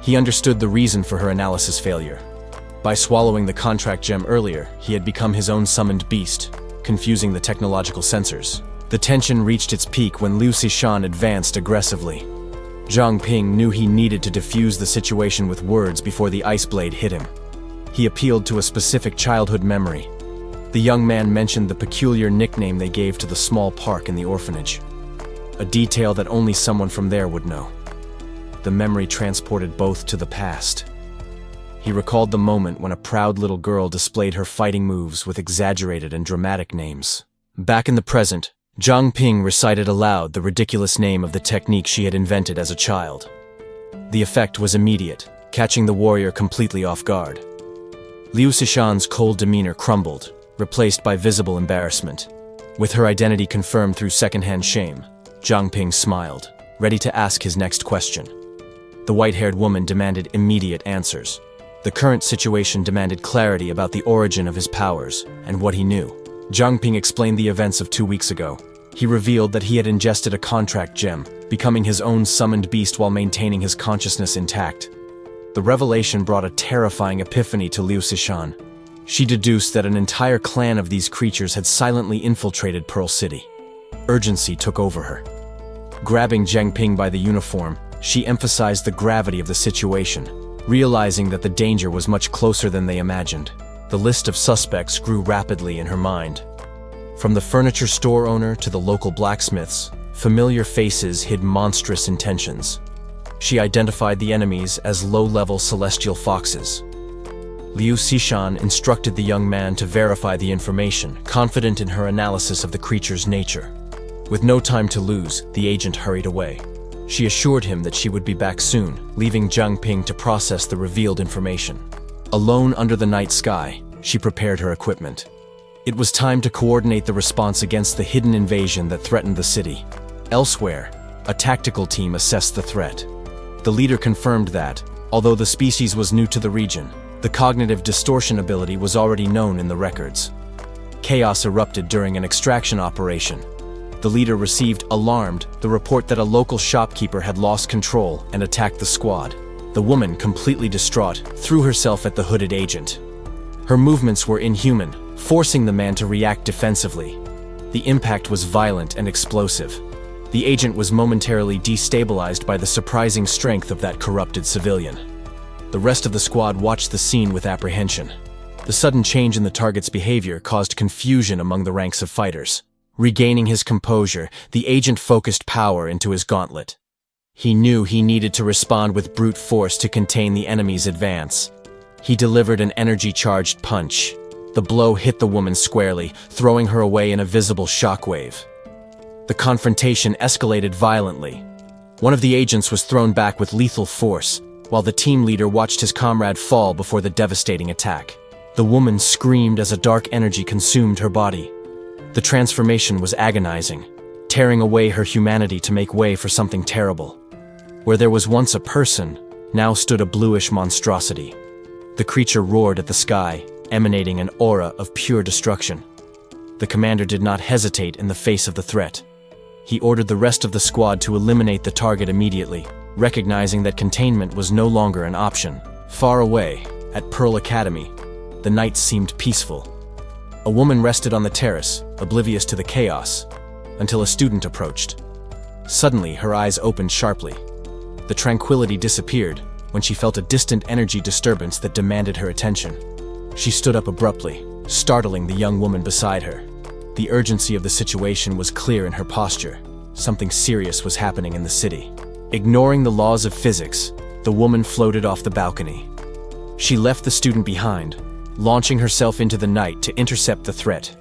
He understood the reason for her analysis failure. By swallowing the contract gem earlier, he had become his own summoned beast, confusing the technological sensors. The tension reached its peak when Liu Sishan advanced aggressively. Zhang Ping knew he needed to defuse the situation with words before the ice blade hit him. He appealed to a specific childhood memory. The young man mentioned the peculiar nickname they gave to the small park in the orphanage, a detail that only someone from there would know. The memory transported both to the past. He recalled the moment when a proud little girl displayed her fighting moves with exaggerated and dramatic names. Back in the present, Zhang Ping recited aloud the ridiculous name of the technique she had invented as a child. The effect was immediate, catching the warrior completely off guard. Liu Sishan's cold demeanor crumbled, replaced by visible embarrassment. With her identity confirmed through secondhand shame, Zhang Ping smiled, ready to ask his next question. The white-haired woman demanded immediate answers. The current situation demanded clarity about the origin of his powers and what he knew. Zhang Ping explained the events of 2 weeks ago. He revealed that he had ingested a contract gem, becoming his own summoned beast while maintaining his consciousness intact. The revelation brought a terrifying epiphany to Liu Sishan. She deduced that an entire clan of these creatures had silently infiltrated Pearl City. Urgency took over her. Grabbing Zhang Ping by the uniform, she emphasized the gravity of the situation, realizing that the danger was much closer than they imagined. The list of suspects grew rapidly in her mind. From the furniture store owner to the local blacksmiths, familiar faces hid monstrous intentions. She identified the enemies as low-level celestial foxes. Liu Sishan instructed the young man to verify the information, confident in her analysis of the creature's nature. With no time to lose, the agent hurried away. She assured him that she would be back soon, leaving Zhang Ping to process the revealed information. Alone under the night sky, she prepared her equipment. It was time to coordinate the response against the hidden invasion that threatened the city. Elsewhere, a tactical team assessed the threat. The leader confirmed that, although the species was new to the region, the cognitive distortion ability was already known in the records. Chaos erupted during an extraction operation. The leader received, alarmed, the report that a local shopkeeper had lost control and attacked the squad. The woman, completely distraught, threw herself at the hooded agent. Her movements were inhuman, forcing the man to react defensively. The impact was violent and explosive. The agent was momentarily destabilized by the surprising strength of that corrupted civilian. The rest of the squad watched the scene with apprehension. The sudden change in the target's behavior caused confusion among the ranks of fighters. Regaining his composure, the agent focused power into his gauntlet. He knew he needed to respond with brute force to contain the enemy's advance. He delivered an energy-charged punch. The blow hit the woman squarely, throwing her away in a visible shockwave. The confrontation escalated violently. One of the agents was thrown back with lethal force, while the team leader watched his comrade fall before the devastating attack. The woman screamed as a dark energy consumed her body. The transformation was agonizing, tearing away her humanity to make way for something terrible. Where there was once a person, now stood a bluish monstrosity. The creature roared at the sky, emanating an aura of pure destruction. The commander did not hesitate in the face of the threat. He ordered the rest of the squad to eliminate the target immediately, recognizing that containment was no longer an option. Far away, at Pearl Academy, the night seemed peaceful. A woman rested on the terrace, oblivious to the chaos, until a student approached. Suddenly, her eyes opened sharply. The tranquility disappeared when she felt a distant energy disturbance that demanded her attention. She stood up abruptly, startling the young woman beside her. The urgency of the situation was clear in her posture. Something serious was happening in the city. Ignoring the laws of physics, the woman floated off the balcony. She left the student behind, launching herself into the night to intercept the threat.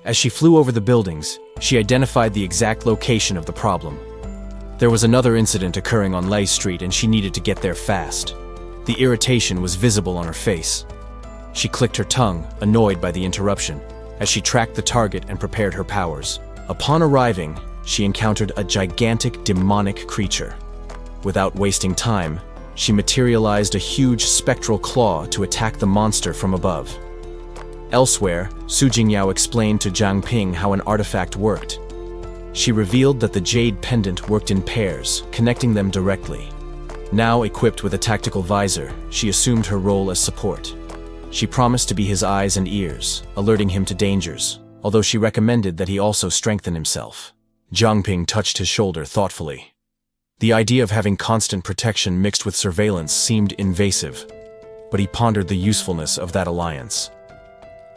As she flew over the buildings, she identified the exact location of the problem. There was another incident occurring on Lei Street and she needed to get there fast. The irritation was visible on her face. She clicked her tongue, annoyed by the interruption, as she tracked the target and prepared her powers. Upon arriving, she encountered a gigantic demonic creature. Without wasting time, she materialized a huge spectral claw to attack the monster from above. Elsewhere, Su Jingyao explained to Jiang Ping how an artifact worked. She revealed that the jade pendant worked in pairs, connecting them directly. Now equipped with a tactical visor, she assumed her role as support. She promised to be his eyes and ears, alerting him to dangers, although she recommended that he also strengthen himself. Jiang Ping touched his shoulder thoughtfully. The idea of having constant protection mixed with surveillance seemed invasive, but he pondered the usefulness of that alliance.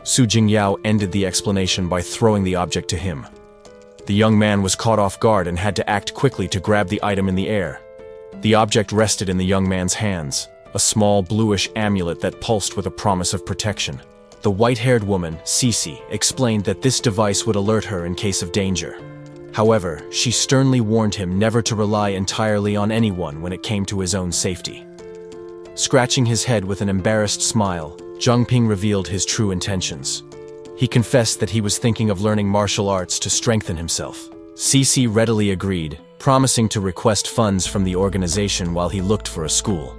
Su Jingyao ended the explanation by throwing the object to him. The young man was caught off guard and had to act quickly to grab the item in the air. The object rested in the young man's hands, a small bluish amulet that pulsed with a promise of protection. The white-haired woman, Cece, explained that this device would alert her in case of danger. However, she sternly warned him never to rely entirely on anyone when it came to his own safety. Scratching his head with an embarrassed smile, Jiang Ping revealed his true intentions. He confessed that he was thinking of learning martial arts to strengthen himself. Cece readily agreed, promising to request funds from the organization while he looked for a school.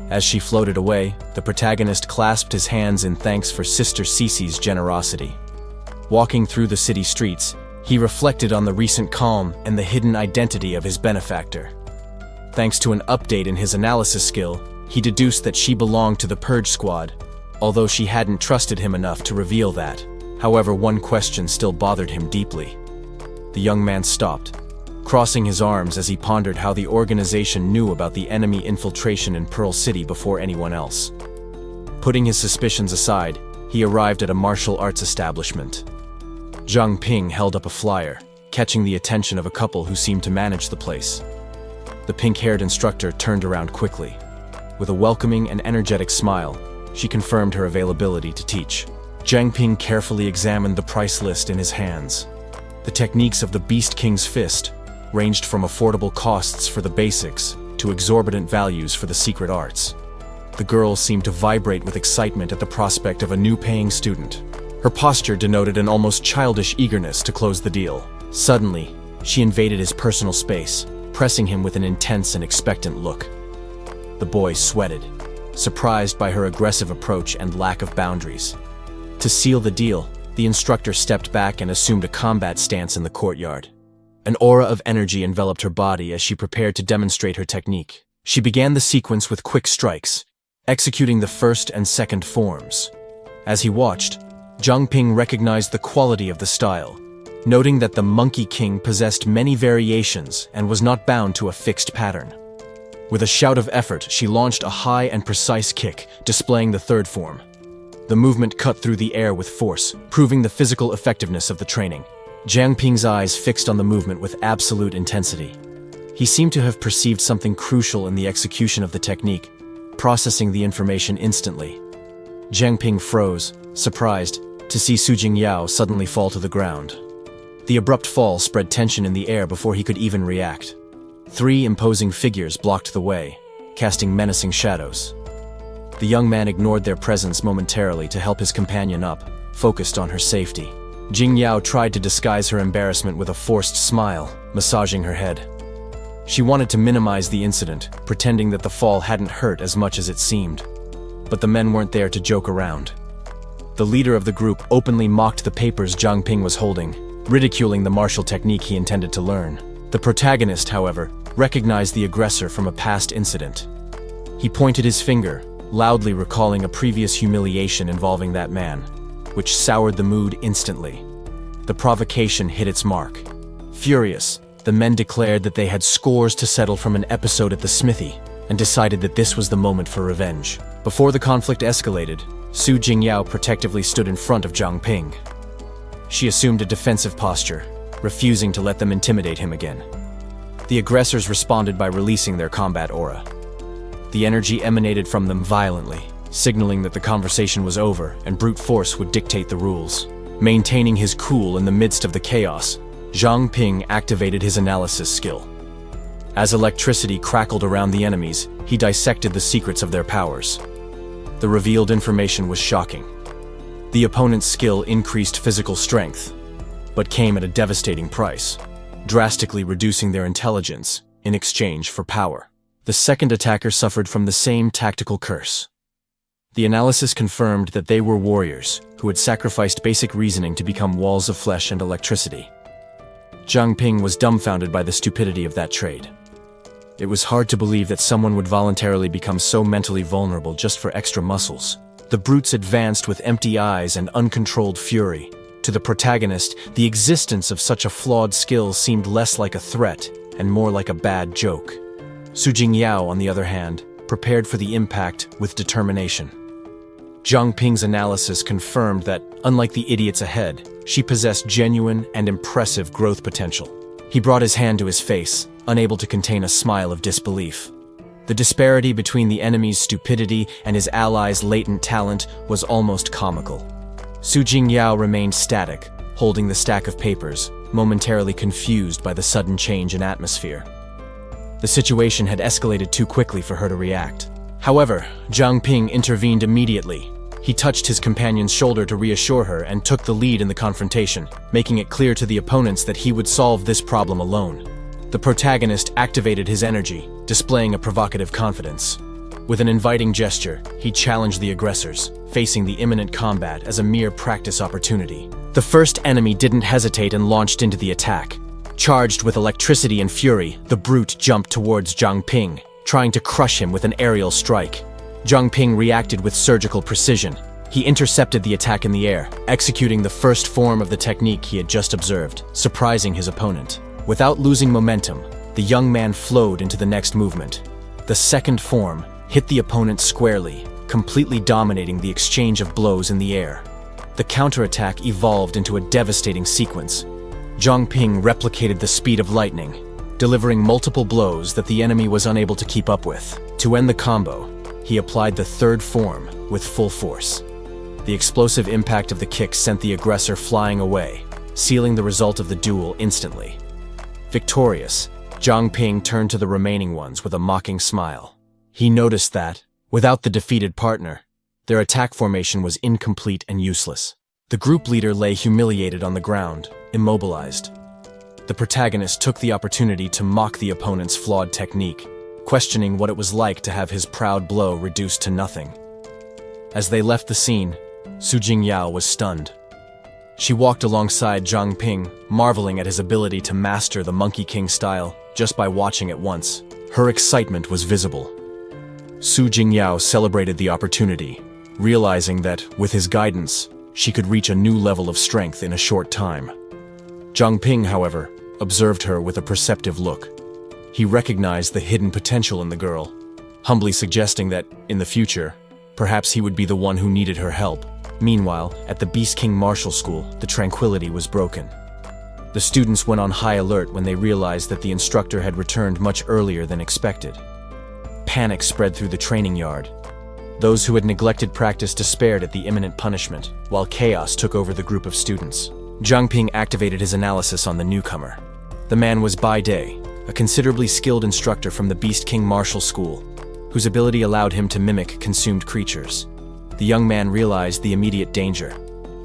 As she floated away, the protagonist clasped his hands in thanks for Sister Cece's generosity. Walking through the city streets, he reflected on the recent calm and the hidden identity of his benefactor. Thanks to an update in his analysis skill, he deduced that she belonged to the Purge Squad, although she hadn't trusted him enough to reveal that. However, one question still bothered him deeply. The young man stopped, crossing his arms as he pondered how the organization knew about the enemy infiltration in Pearl City before anyone else. Putting his suspicions aside, he arrived at a martial arts establishment. Jiang Ping held up a flyer, catching the attention of a couple who seemed to manage the place. The pink-haired instructor turned around quickly. With a welcoming and energetic smile, she confirmed her availability to teach. Jiang Ping carefully examined the price list in his hands. The techniques of the Beast King's Fist ranged from affordable costs for the basics to exorbitant values for the secret arts. The girl seemed to vibrate with excitement at the prospect of a new paying student. Her posture denoted an almost childish eagerness to close the deal. Suddenly, she invaded his personal space, pressing him with an intense and expectant look. The boy sweated, surprised by her aggressive approach and lack of boundaries. To seal the deal, the instructor stepped back and assumed a combat stance in the courtyard. An aura of energy enveloped her body as she prepared to demonstrate her technique. She began the sequence with quick strikes, executing the first and second forms. As he watched, Jiang Ping recognized the quality of the style, noting that the Monkey King possessed many variations and was not bound to a fixed pattern. With a shout of effort, she launched a high and precise kick, displaying the third form. The movement cut through the air with force, proving the physical effectiveness of the training. Jiang Ping's eyes fixed on the movement with absolute intensity. He seemed to have perceived something crucial in the execution of the technique, processing the information instantly. Jiang Ping froze, surprised, to see Su Jingyao suddenly fall to the ground. The abrupt fall spread tension in the air before he could even react. 3 imposing figures blocked the way, casting menacing shadows. The young man ignored their presence momentarily to help his companion up, focused on her safety. Jingyao tried to disguise her embarrassment with a forced smile, massaging her head. She wanted to minimize the incident, pretending that the fall hadn't hurt as much as it seemed. But the men weren't there to joke around. The leader of the group openly mocked the papers Jiang Ping was holding, ridiculing the martial technique he intended to learn. The protagonist, however, recognized the aggressor from a past incident. He pointed his finger, loudly recalling a previous humiliation involving that man, which soured the mood instantly. The provocation hit its mark. Furious, the men declared that they had scores to settle from an episode at the smithy, and decided that this was the moment for revenge. Before the conflict escalated, Su Jingyao protectively stood in front of Jiang Ping. She assumed a defensive posture, refusing to let them intimidate him again. The aggressors responded by releasing their combat aura. The energy emanated from them violently, signaling that the conversation was over and brute force would dictate the rules. Maintaining his cool in the midst of the chaos, Zhang Ping activated his analysis skill. As electricity crackled around the enemies, he dissected the secrets of their powers. The revealed information was shocking. The opponent's skill increased physical strength, but came at a devastating price, drastically reducing their intelligence in exchange for power. The second attacker suffered from the same tactical curse. The analysis confirmed that they were warriors who had sacrificed basic reasoning to become walls of flesh and electricity. Zhang Ping was dumbfounded by the stupidity of that trade. It was hard to believe that someone would voluntarily become so mentally vulnerable just for extra muscles. The brutes advanced with empty eyes and uncontrolled fury. To the protagonist, the existence of such a flawed skill seemed less like a threat and more like a bad joke. Su Jingyao, on the other hand, prepared for the impact with determination. Zhang Ping's analysis confirmed that, unlike the idiots ahead, she possessed genuine and impressive growth potential. He brought his hand to his face, unable to contain a smile of disbelief. The disparity between the enemy's stupidity and his allies' latent talent was almost comical. Su Jingyao remained static, holding the stack of papers, momentarily confused by the sudden change in atmosphere. The situation had escalated too quickly for her to react. However, Zhang Ping intervened immediately. He touched his companion's shoulder to reassure her and took the lead in the confrontation, making it clear to the opponents that he would solve this problem alone. The protagonist activated his energy, displaying a provocative confidence. With an inviting gesture, he challenged the aggressors, facing the imminent combat as a mere practice opportunity. The first enemy didn't hesitate and launched into the attack. Charged with electricity and fury, the brute jumped towards Zhang Ping, trying to crush him with an aerial strike. Zhang Ping reacted with surgical precision. He intercepted the attack in the air, executing the first form of the technique he had just observed, surprising his opponent. Without losing momentum, the young man flowed into the next movement. The second form hit the opponent squarely, completely dominating the exchange of blows in the air. The counterattack evolved into a devastating sequence. Zhang Ping replicated the speed of lightning, delivering multiple blows that the enemy was unable to keep up with. To end the combo, he applied the third form with full force. The explosive impact of the kick sent the aggressor flying away, sealing the result of the duel instantly. Victorious, Zhang Ping turned to the remaining ones with a mocking smile. He noticed that, without the defeated partner, their attack formation was incomplete and useless. The group leader lay humiliated on the ground, immobilized. The protagonist took the opportunity to mock the opponent's flawed technique, questioning what it was like to have his proud blow reduced to nothing. As they left the scene, Su Jingyao was stunned. She walked alongside Zhang Ping, marveling at his ability to master the Monkey King style just by watching it once. Her excitement was visible. Su Jingyao celebrated the opportunity, realizing that, with his guidance, she could reach a new level of strength in a short time. Zhang Ping, however, observed her with a perceptive look. He recognized the hidden potential in the girl, humbly suggesting that, in the future, perhaps he would be the one who needed her help. Meanwhile, at the Beast King Martial School, the tranquility was broken. The students went on high alert when they realized that the instructor had returned much earlier than expected. Panic spread through the training yard. Those who had neglected practice despaired at the imminent punishment, while chaos took over the group of students. Zhang Ping activated his analysis on the newcomer. The man was Bai Day, a considerably skilled instructor from the Beast King Martial School, whose ability allowed him to mimic consumed creatures. The young man realized the immediate danger.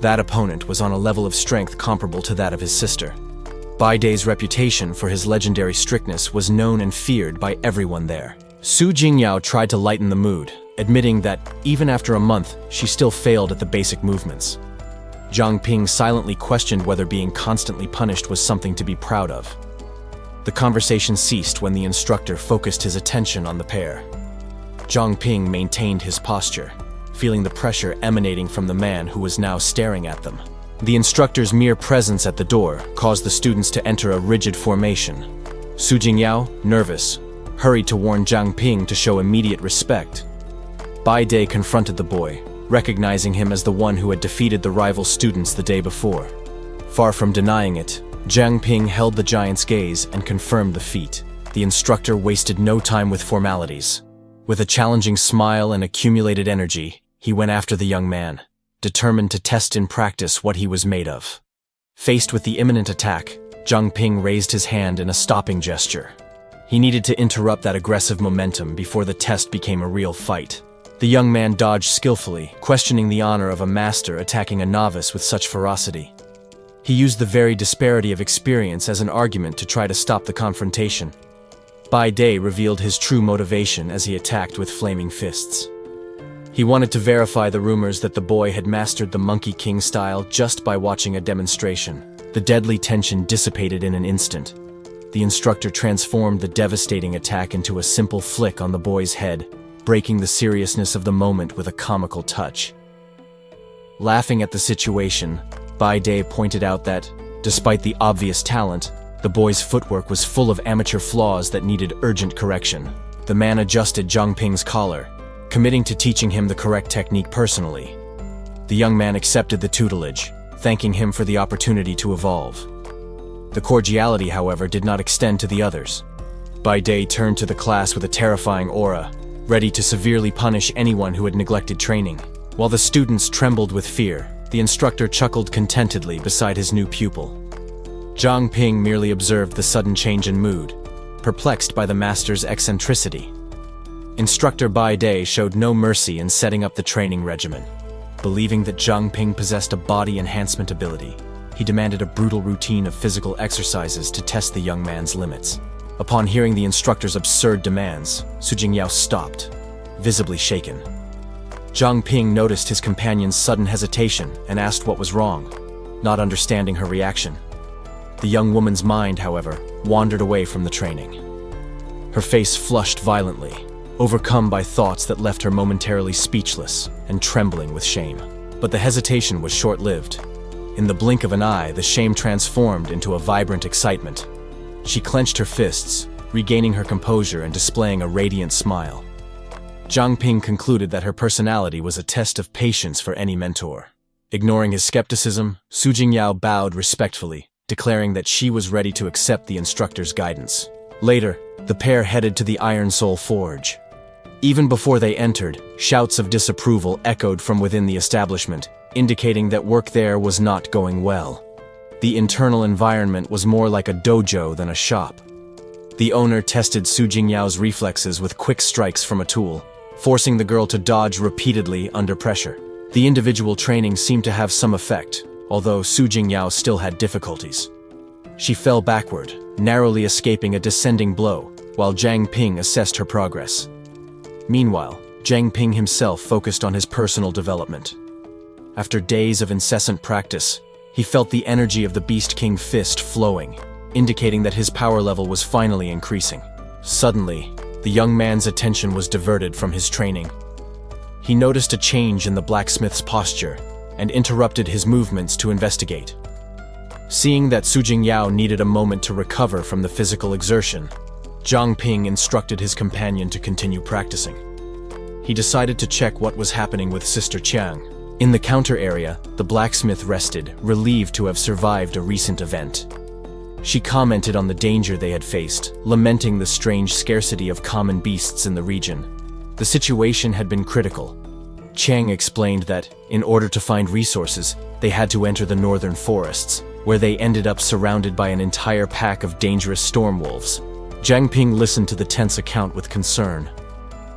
That opponent was on a level of strength comparable to that of his sister. Bai Day's reputation for his legendary strictness was known and feared by everyone there. Su Jingyao tried to lighten the mood, admitting that, even after a month, she still failed at the basic movements. Zhang Ping silently questioned whether being constantly punished was something to be proud of. The conversation ceased when the instructor focused his attention on the pair. Zhang Ping maintained his posture, feeling the pressure emanating from the man who was now staring at them. The instructor's mere presence at the door caused the students to enter a rigid formation. Su Jingyao, nervous, hurried to warn Zhang Ping to show immediate respect. Bai Day confronted the boy, recognizing him as the one who had defeated the rival students the day before. Far from denying it, Zhang Ping held the giant's gaze and confirmed the feat. The instructor wasted no time with formalities. With a challenging smile and accumulated energy, he went after the young man, determined to test in practice what he was made of. Faced with the imminent attack, Zhang Ping raised his hand in a stopping gesture. He needed to interrupt that aggressive momentum before the test became a real fight. The young man dodged skillfully, questioning the honor of a master attacking a novice with such ferocity. He used the very disparity of experience as an argument to try to stop the confrontation. Bai Dai revealed his true motivation as he attacked with flaming fists. He wanted to verify the rumors that the boy had mastered the Monkey King style just by watching a demonstration. The deadly tension dissipated in an instant. The instructor transformed the devastating attack into a simple flick on the boy's head, breaking the seriousness of the moment with a comical touch. Laughing at the situation, Bai Dai pointed out that, despite the obvious talent, the boy's footwork was full of amateur flaws that needed urgent correction. The man adjusted Zhang Ping's collar, committing to teaching him the correct technique personally. The young man accepted the tutelage, thanking him for the opportunity to evolve. The cordiality, however, did not extend to the others. Bai Dai turned to the class with a terrifying aura, ready to severely punish anyone who had neglected training. While the students trembled with fear, the instructor chuckled contentedly beside his new pupil. Zhang Ping merely observed the sudden change in mood, perplexed by the master's eccentricity. Instructor Bai Dai showed no mercy in setting up the training regimen. Believing that Zhang Ping possessed a body enhancement ability, he demanded a brutal routine of physical exercises to test the young man's limits. Upon hearing the instructor's absurd demands, Su Jingyao stopped, visibly shaken. Zhang Ping noticed his companion's sudden hesitation and asked what was wrong, not understanding her reaction. The young woman's mind, however, wandered away from the training. Her face flushed violently, overcome by thoughts that left her momentarily speechless and trembling with shame. But the hesitation was short-lived. In the blink of an eye, the shame transformed into a vibrant excitement. She clenched her fists, regaining her composure and displaying a radiant smile. Zhang Ping concluded that her personality was a test of patience for any mentor. Ignoring his skepticism, Su Jingyao bowed respectfully, declaring that she was ready to accept the instructor's guidance. Later, the pair headed to the Iron Soul Forge. Even before they entered, shouts of disapproval echoed from within the establishment, indicating that work there was not going well. The internal environment was more like a dojo than a shop. The owner tested Su Jingyao's reflexes with quick strikes from a tool, forcing the girl to dodge repeatedly under pressure. The individual training seemed to have some effect, although Su Jingyao still had difficulties. She fell backward, narrowly escaping a descending blow, while Zhang Ping assessed her progress. Meanwhile, Zhang Ping himself focused on his personal development. After days of incessant practice, he felt the energy of the Beast King fist flowing, indicating that his power level was finally increasing. Suddenly, the young man's attention was diverted from his training. He noticed a change in the blacksmith's posture and interrupted his movements to investigate. Seeing that Su Jingyao needed a moment to recover from the physical exertion, Zhang Ping instructed his companion to continue practicing. He decided to check what was happening with Sister Chiang. In the counter area, the blacksmith rested, relieved to have survived a recent event. She commented on the danger they had faced, lamenting the strange scarcity of common beasts in the region. The situation had been critical. Chiang explained that, in order to find resources, they had to enter the northern forests, where they ended up surrounded by an entire pack of dangerous storm wolves. Zhang Ping listened to the tense account with concern.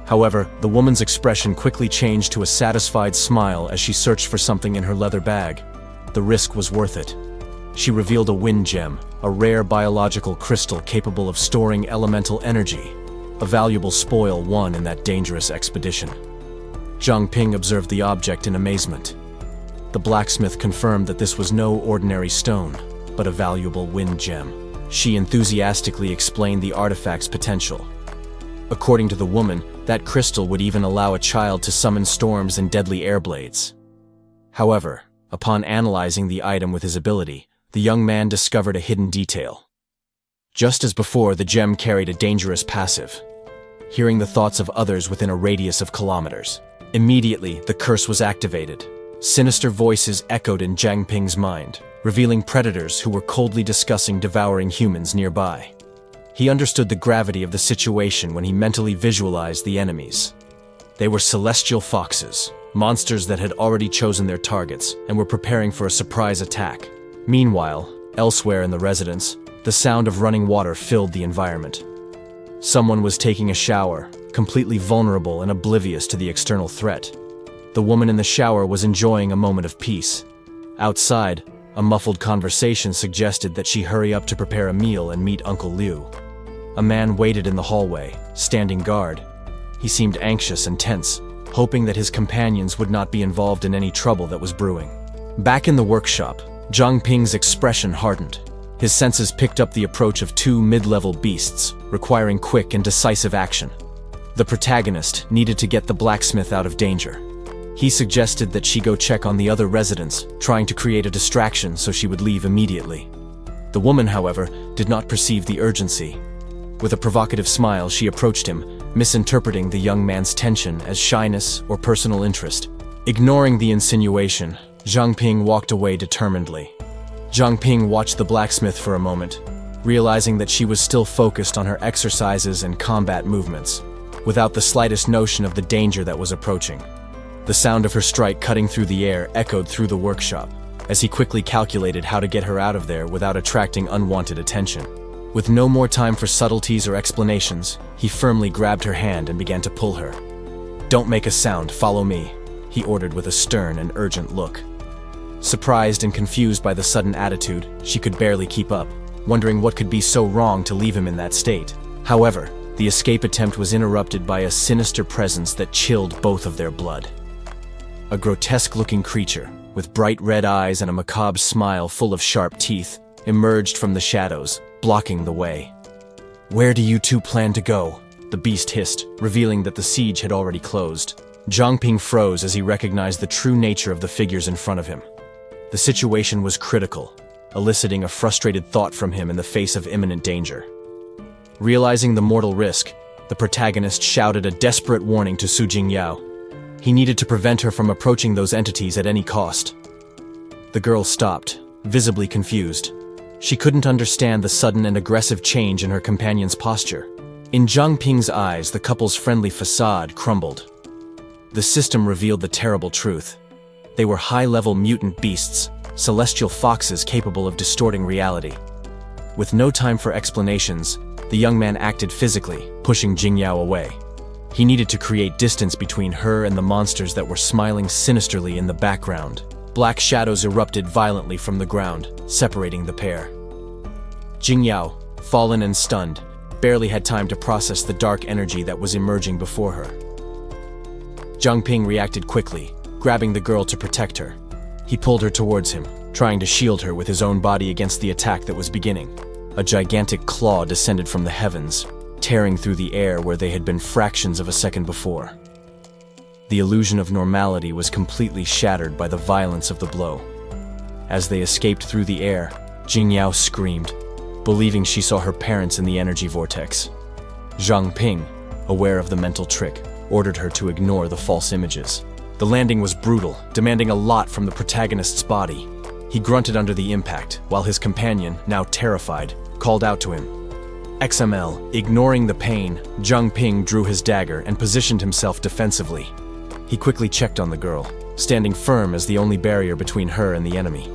However, the woman's expression quickly changed to a satisfied smile as she searched for something in her leather bag. The risk was worth it. She revealed a wind gem, a rare biological crystal capable of storing elemental energy, a valuable spoil won in that dangerous expedition. Zhang Ping observed the object in amazement. The blacksmith confirmed that this was no ordinary stone, but a valuable wind gem. She enthusiastically explained the artifact's potential. According to the woman, that crystal would even allow a child to summon storms and deadly air blades. However, upon analyzing the item with his ability, the young man discovered a hidden detail. Just as before, the gem carried a dangerous passive, hearing the thoughts of others within a radius of kilometers. Immediately, the curse was activated. Sinister voices echoed in Zhang Ping's mind, revealing predators who were coldly discussing devouring humans nearby. He understood the gravity of the situation when he mentally visualized the enemies. They were celestial foxes, monsters that had already chosen their targets and were preparing for a surprise attack. Meanwhile, elsewhere in the residence, the sound of running water filled the environment. Someone was taking a shower, completely vulnerable and oblivious to the external threat. The woman in the shower was enjoying a moment of peace. Outside, a muffled conversation suggested that she hurry up to prepare a meal and meet Uncle Liu. A man waited in the hallway, standing guard. He seemed anxious and tense, hoping that his companions would not be involved in any trouble that was brewing. Back in the workshop, Zhang Ping's expression hardened. His senses picked up the approach of two mid-level beasts, requiring quick and decisive action. The protagonist needed to get the blacksmith out of danger. He suggested that she go check on the other residents, trying to create a distraction so she would leave immediately. The woman, however, did not perceive the urgency. With a provocative smile, she approached him, misinterpreting the young man's tension as shyness or personal interest. Ignoring the insinuation, Zhang Ping walked away determinedly. Zhang Ping watched the blacksmith for a moment, realizing that she was still focused on her exercises and combat movements, without the slightest notion of the danger that was approaching. The sound of her strike cutting through the air echoed through the workshop, as he quickly calculated how to get her out of there without attracting unwanted attention. With no more time for subtleties or explanations, he firmly grabbed her hand and began to pull her. "Don't make a sound, follow me," he ordered with a stern and urgent look. Surprised and confused by the sudden attitude, she could barely keep up, wondering what could be so wrong to leave him in that state. However, the escape attempt was interrupted by a sinister presence that chilled both of their blood. A grotesque-looking creature, with bright red eyes and a macabre smile full of sharp teeth, emerged from the shadows, blocking the way. "Where do you two plan to go?" the beast hissed, revealing that the siege had already closed. Zhang Ping froze as he recognized the true nature of the figures in front of him. The situation was critical, eliciting a frustrated thought from him in the face of imminent danger. Realizing the mortal risk, the protagonist shouted a desperate warning to Su Jingyao. He needed to prevent her from approaching those entities at any cost. The girl stopped, visibly confused. She couldn't understand the sudden and aggressive change in her companion's posture. In Zhang Ping's eyes, the couple's friendly facade crumbled. The system revealed the terrible truth. They were high-level mutant beasts, celestial foxes capable of distorting reality. With no time for explanations, the young man acted physically, pushing Jingyao away. He needed to create distance between her and the monsters that were smiling sinisterly in the background. Black shadows erupted violently from the ground, separating the pair. Jingyao, fallen and stunned, barely had time to process the dark energy that was emerging before her. Zhang Ping reacted quickly, grabbing the girl to protect her. He pulled her towards him, trying to shield her with his own body against the attack that was beginning. A gigantic claw descended from the heavens, tearing through the air where they had been fractions of a second before. The illusion of normality was completely shattered by the violence of the blow. As they escaped through the air, Jingyao screamed, believing she saw her parents in the energy vortex. Zhang Ping, aware of the mental trick, ordered her to ignore the false images. The landing was brutal, demanding a lot from the protagonist's body. He grunted under the impact, while his companion, now terrified, called out to him. XML, ignoring the pain, Zhang Ping drew his dagger and positioned himself defensively. He quickly checked on the girl, standing firm as the only barrier between her and the enemy.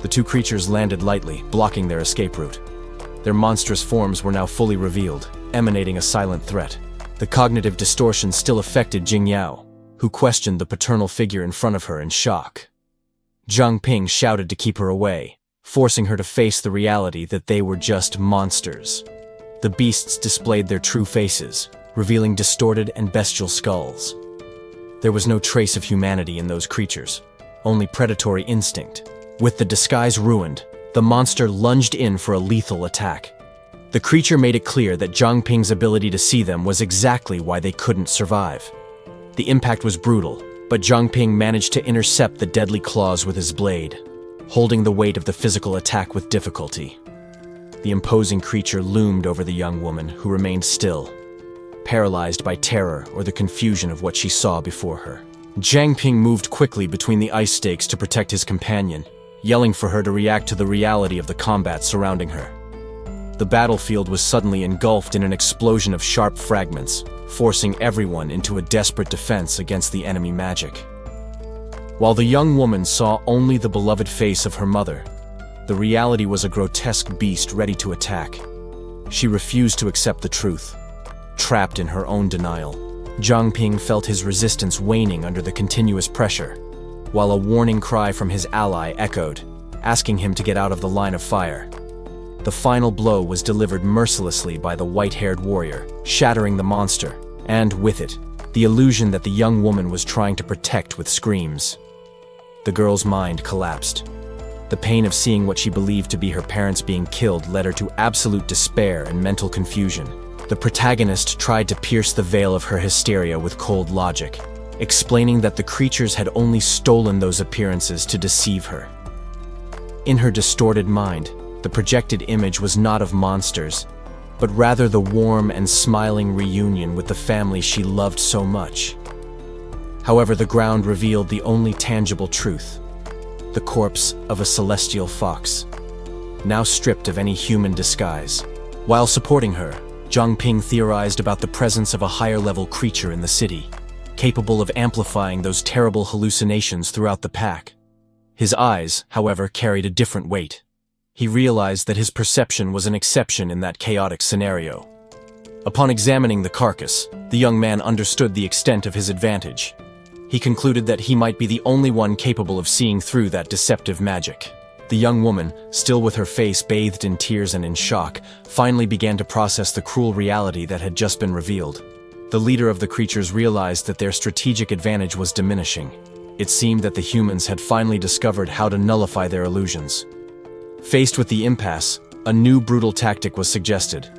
The two creatures landed lightly, blocking their escape route. Their monstrous forms were now fully revealed, emanating a silent threat. The cognitive distortion still affected Jingyao, who questioned the paternal figure in front of her in shock. Zhang Ping shouted to keep her away, forcing her to face the reality that they were just monsters. The beasts displayed their true faces, revealing distorted and bestial skulls. There was no trace of humanity in those creatures, only predatory instinct. With the disguise ruined, the monster lunged in for a lethal attack. The creature made it clear that Zhang Ping's ability to see them was exactly why they couldn't survive. The impact was brutal, but Zhang Ping managed to intercept the deadly claws with his blade, holding the weight of the physical attack with difficulty. The imposing creature loomed over the young woman, who remained still, paralyzed by terror or the confusion of what she saw before her. Zhang Ping moved quickly between the ice stakes to protect his companion, yelling for her to react to the reality of the combat surrounding her. The battlefield was suddenly engulfed in an explosion of sharp fragments, forcing everyone into a desperate defense against the enemy magic. While the young woman saw only the beloved face of her mother, the reality was a grotesque beast ready to attack. She refused to accept the truth. Trapped in her own denial, Zhang Ping felt his resistance waning under the continuous pressure, while a warning cry from his ally echoed, asking him to get out of the line of fire. The final blow was delivered mercilessly by the white-haired warrior, shattering the monster, and with it, the illusion that the young woman was trying to protect with screams. The girl's mind collapsed. The pain of seeing what she believed to be her parents being killed led her to absolute despair and mental confusion. The protagonist tried to pierce the veil of her hysteria with cold logic, explaining that the creatures had only stolen those appearances to deceive her. In her distorted mind, the projected image was not of monsters, but rather the warm and smiling reunion with the family she loved so much. However, the ground revealed the only tangible truth: the corpse of a celestial fox, now stripped of any human disguise. While supporting her, Zhang Ping theorized about the presence of a higher-level creature in the city, capable of amplifying those terrible hallucinations throughout the pack. His eyes, however, carried a different weight. He realized that his perception was an exception in that chaotic scenario. Upon examining the carcass, the young man understood the extent of his advantage. He concluded that he might be the only one capable of seeing through that deceptive magic. The young woman, still with her face bathed in tears and in shock, finally began to process the cruel reality that had just been revealed. The leader of the creatures realized that their strategic advantage was diminishing. It seemed that the humans had finally discovered how to nullify their illusions. Faced with the impasse, a new brutal tactic was suggested.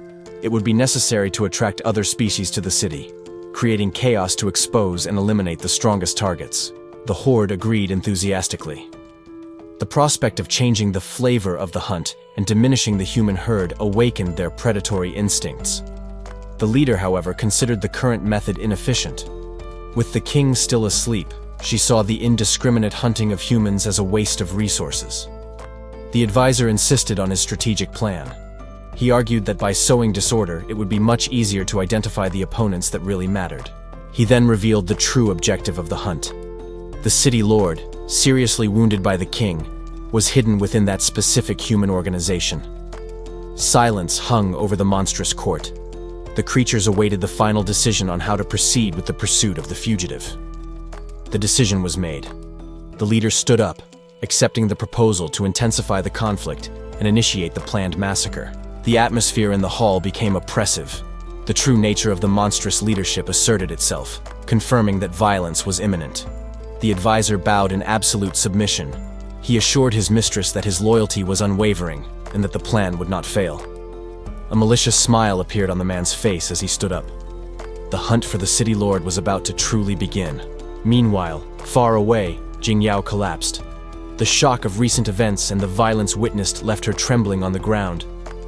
It would be necessary to attract other species to the city, creating chaos to expose and eliminate the strongest targets. The horde agreed enthusiastically. The prospect of changing the flavor of the hunt and diminishing the human herd awakened their predatory instincts. The leader, however, considered the current method inefficient. With the king still asleep, she saw the indiscriminate hunting of humans as a waste of resources. The advisor insisted on his strategic plan. He argued that by sowing disorder, it would be much easier to identify the opponents that really mattered. He then revealed the true objective of the hunt. The city lord, seriously wounded by the king, was hidden within that specific human organization. Silence hung over the monstrous court. The creatures awaited the final decision on how to proceed with the pursuit of the fugitive. The decision was made. The leader stood up, accepting the proposal to intensify the conflict and initiate the planned massacre. The atmosphere in the hall became oppressive. The true nature of the monstrous leadership asserted itself, confirming that violence was imminent. The advisor bowed in absolute submission. He assured his mistress that his loyalty was unwavering and that the plan would not fail. A malicious smile appeared on the man's face as he stood up. The hunt for the city lord was about to truly begin. Meanwhile, far away, Jingyao collapsed. The shock of recent events and the violence witnessed left her trembling on the ground.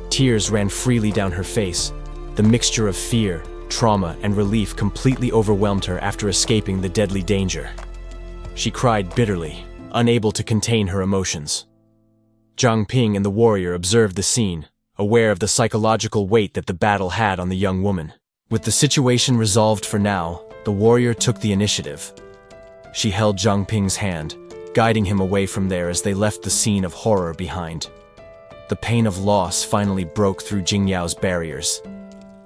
Tears ran freely down her face. The mixture of fear, trauma, and relief completely overwhelmed her after escaping the deadly danger. She cried bitterly, unable to contain her emotions. Zhang Ping and the warrior observed the scene, aware of the psychological weight that the battle had on the young woman. With the situation resolved for now, the warrior took the initiative. She held Zhang Ping's hand, guiding him away from there as they left the scene of horror behind. The pain of loss finally broke through Jingyao's barriers.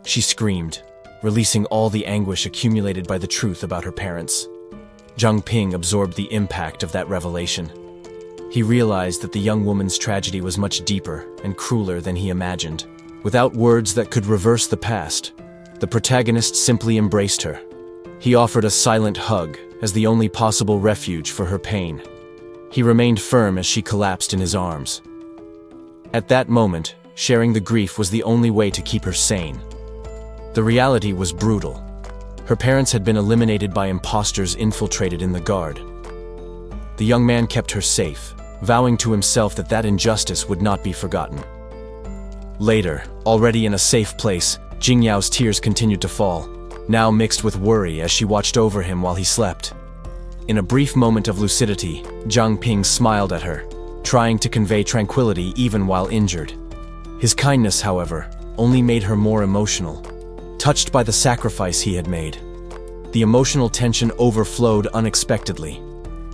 She screamed, releasing all the anguish accumulated by the truth about her parents. Zhang Ping absorbed the impact of that revelation. He realized that the young woman's tragedy was much deeper and crueler than he imagined. Without words that could reverse the past, the protagonist simply embraced her. He offered a silent hug as the only possible refuge for her pain. He remained firm as she collapsed in his arms. At that moment, sharing the grief was the only way to keep her sane. The reality was brutal. Her parents had been eliminated by imposters infiltrated in the guard. The young man kept her safe, vowing to himself that that injustice would not be forgotten. Later, already in a safe place, Jingyao's tears continued to fall, now mixed with worry as she watched over him while he slept. In a brief moment of lucidity, Zhang Ping smiled at her, trying to convey tranquility even while injured. His kindness, however, only made her more emotional, touched by the sacrifice he had made. The emotional tension overflowed unexpectedly.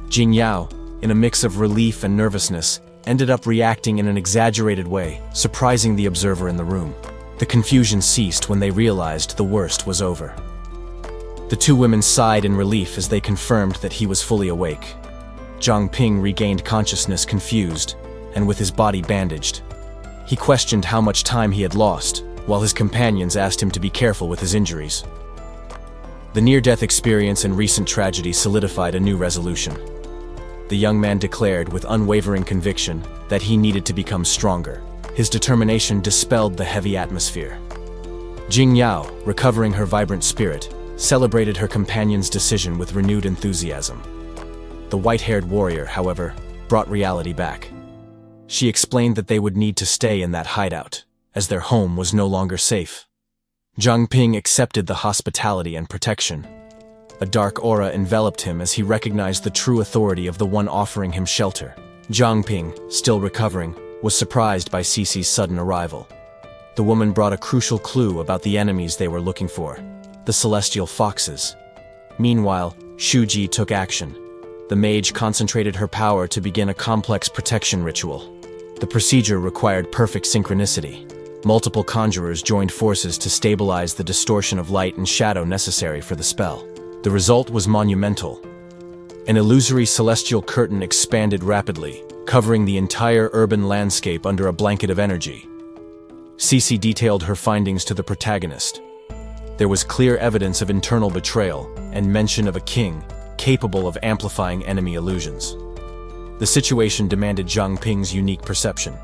Jing Yao, in a mix of relief and nervousness, ended up reacting in an exaggerated way, surprising the observer in the room. The confusion ceased when they realized the worst was over. The two women sighed in relief as they confirmed that he was fully awake. Zhang Ping regained consciousness confused, and with his body bandaged. He questioned how much time he had lost, while his companions asked him to be careful with his injuries. The near-death experience and recent tragedy solidified a new resolution. The young man declared with unwavering conviction that he needed to become stronger. His determination dispelled the heavy atmosphere. Jing Yao, recovering her vibrant spirit, celebrated her companion's decision with renewed enthusiasm. The white-haired warrior, however, brought reality back. She explained that they would need to stay in that hideout, as their home was no longer safe. Zhang Ping accepted the hospitality and protection. A dark aura enveloped him as he recognized the true authority of the one offering him shelter. Zhang Ping, still recovering, was surprised by Cici's sudden arrival. The woman brought a crucial clue about the enemies they were looking for, the celestial foxes. Meanwhile, Shuji took action. The mage concentrated her power to begin a complex protection ritual. The procedure required perfect synchronicity. Multiple conjurers joined forces to stabilize the distortion of light and shadow necessary for the spell. The result was monumental. An illusory celestial curtain expanded rapidly, covering the entire urban landscape under a blanket of energy. Cici detailed her findings to the protagonist. There was clear evidence of internal betrayal and mention of a king capable of amplifying enemy illusions. The situation demanded Zhang Ping's unique perception.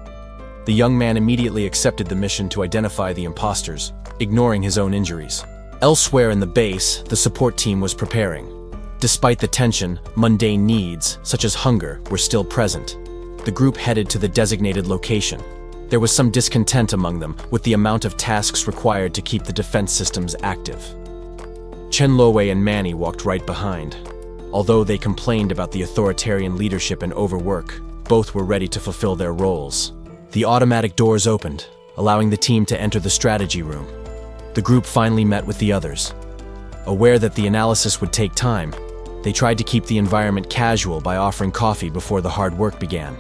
The young man immediately accepted the mission to identify the imposters, ignoring his own injuries. Elsewhere in the base, the support team was preparing. Despite the tension, mundane needs, such as hunger, were still present. The group headed to the designated location. There was some discontent among them with the amount of tasks required to keep the defense systems active. Chen Luowei and Manny walked right behind. Although they complained about the authoritarian leadership and overwork, both were ready to fulfill their roles. The automatic doors opened, allowing the team to enter the strategy room. The group finally met with the others. Aware that the analysis would take time, they tried to keep the environment casual by offering coffee before the hard work began.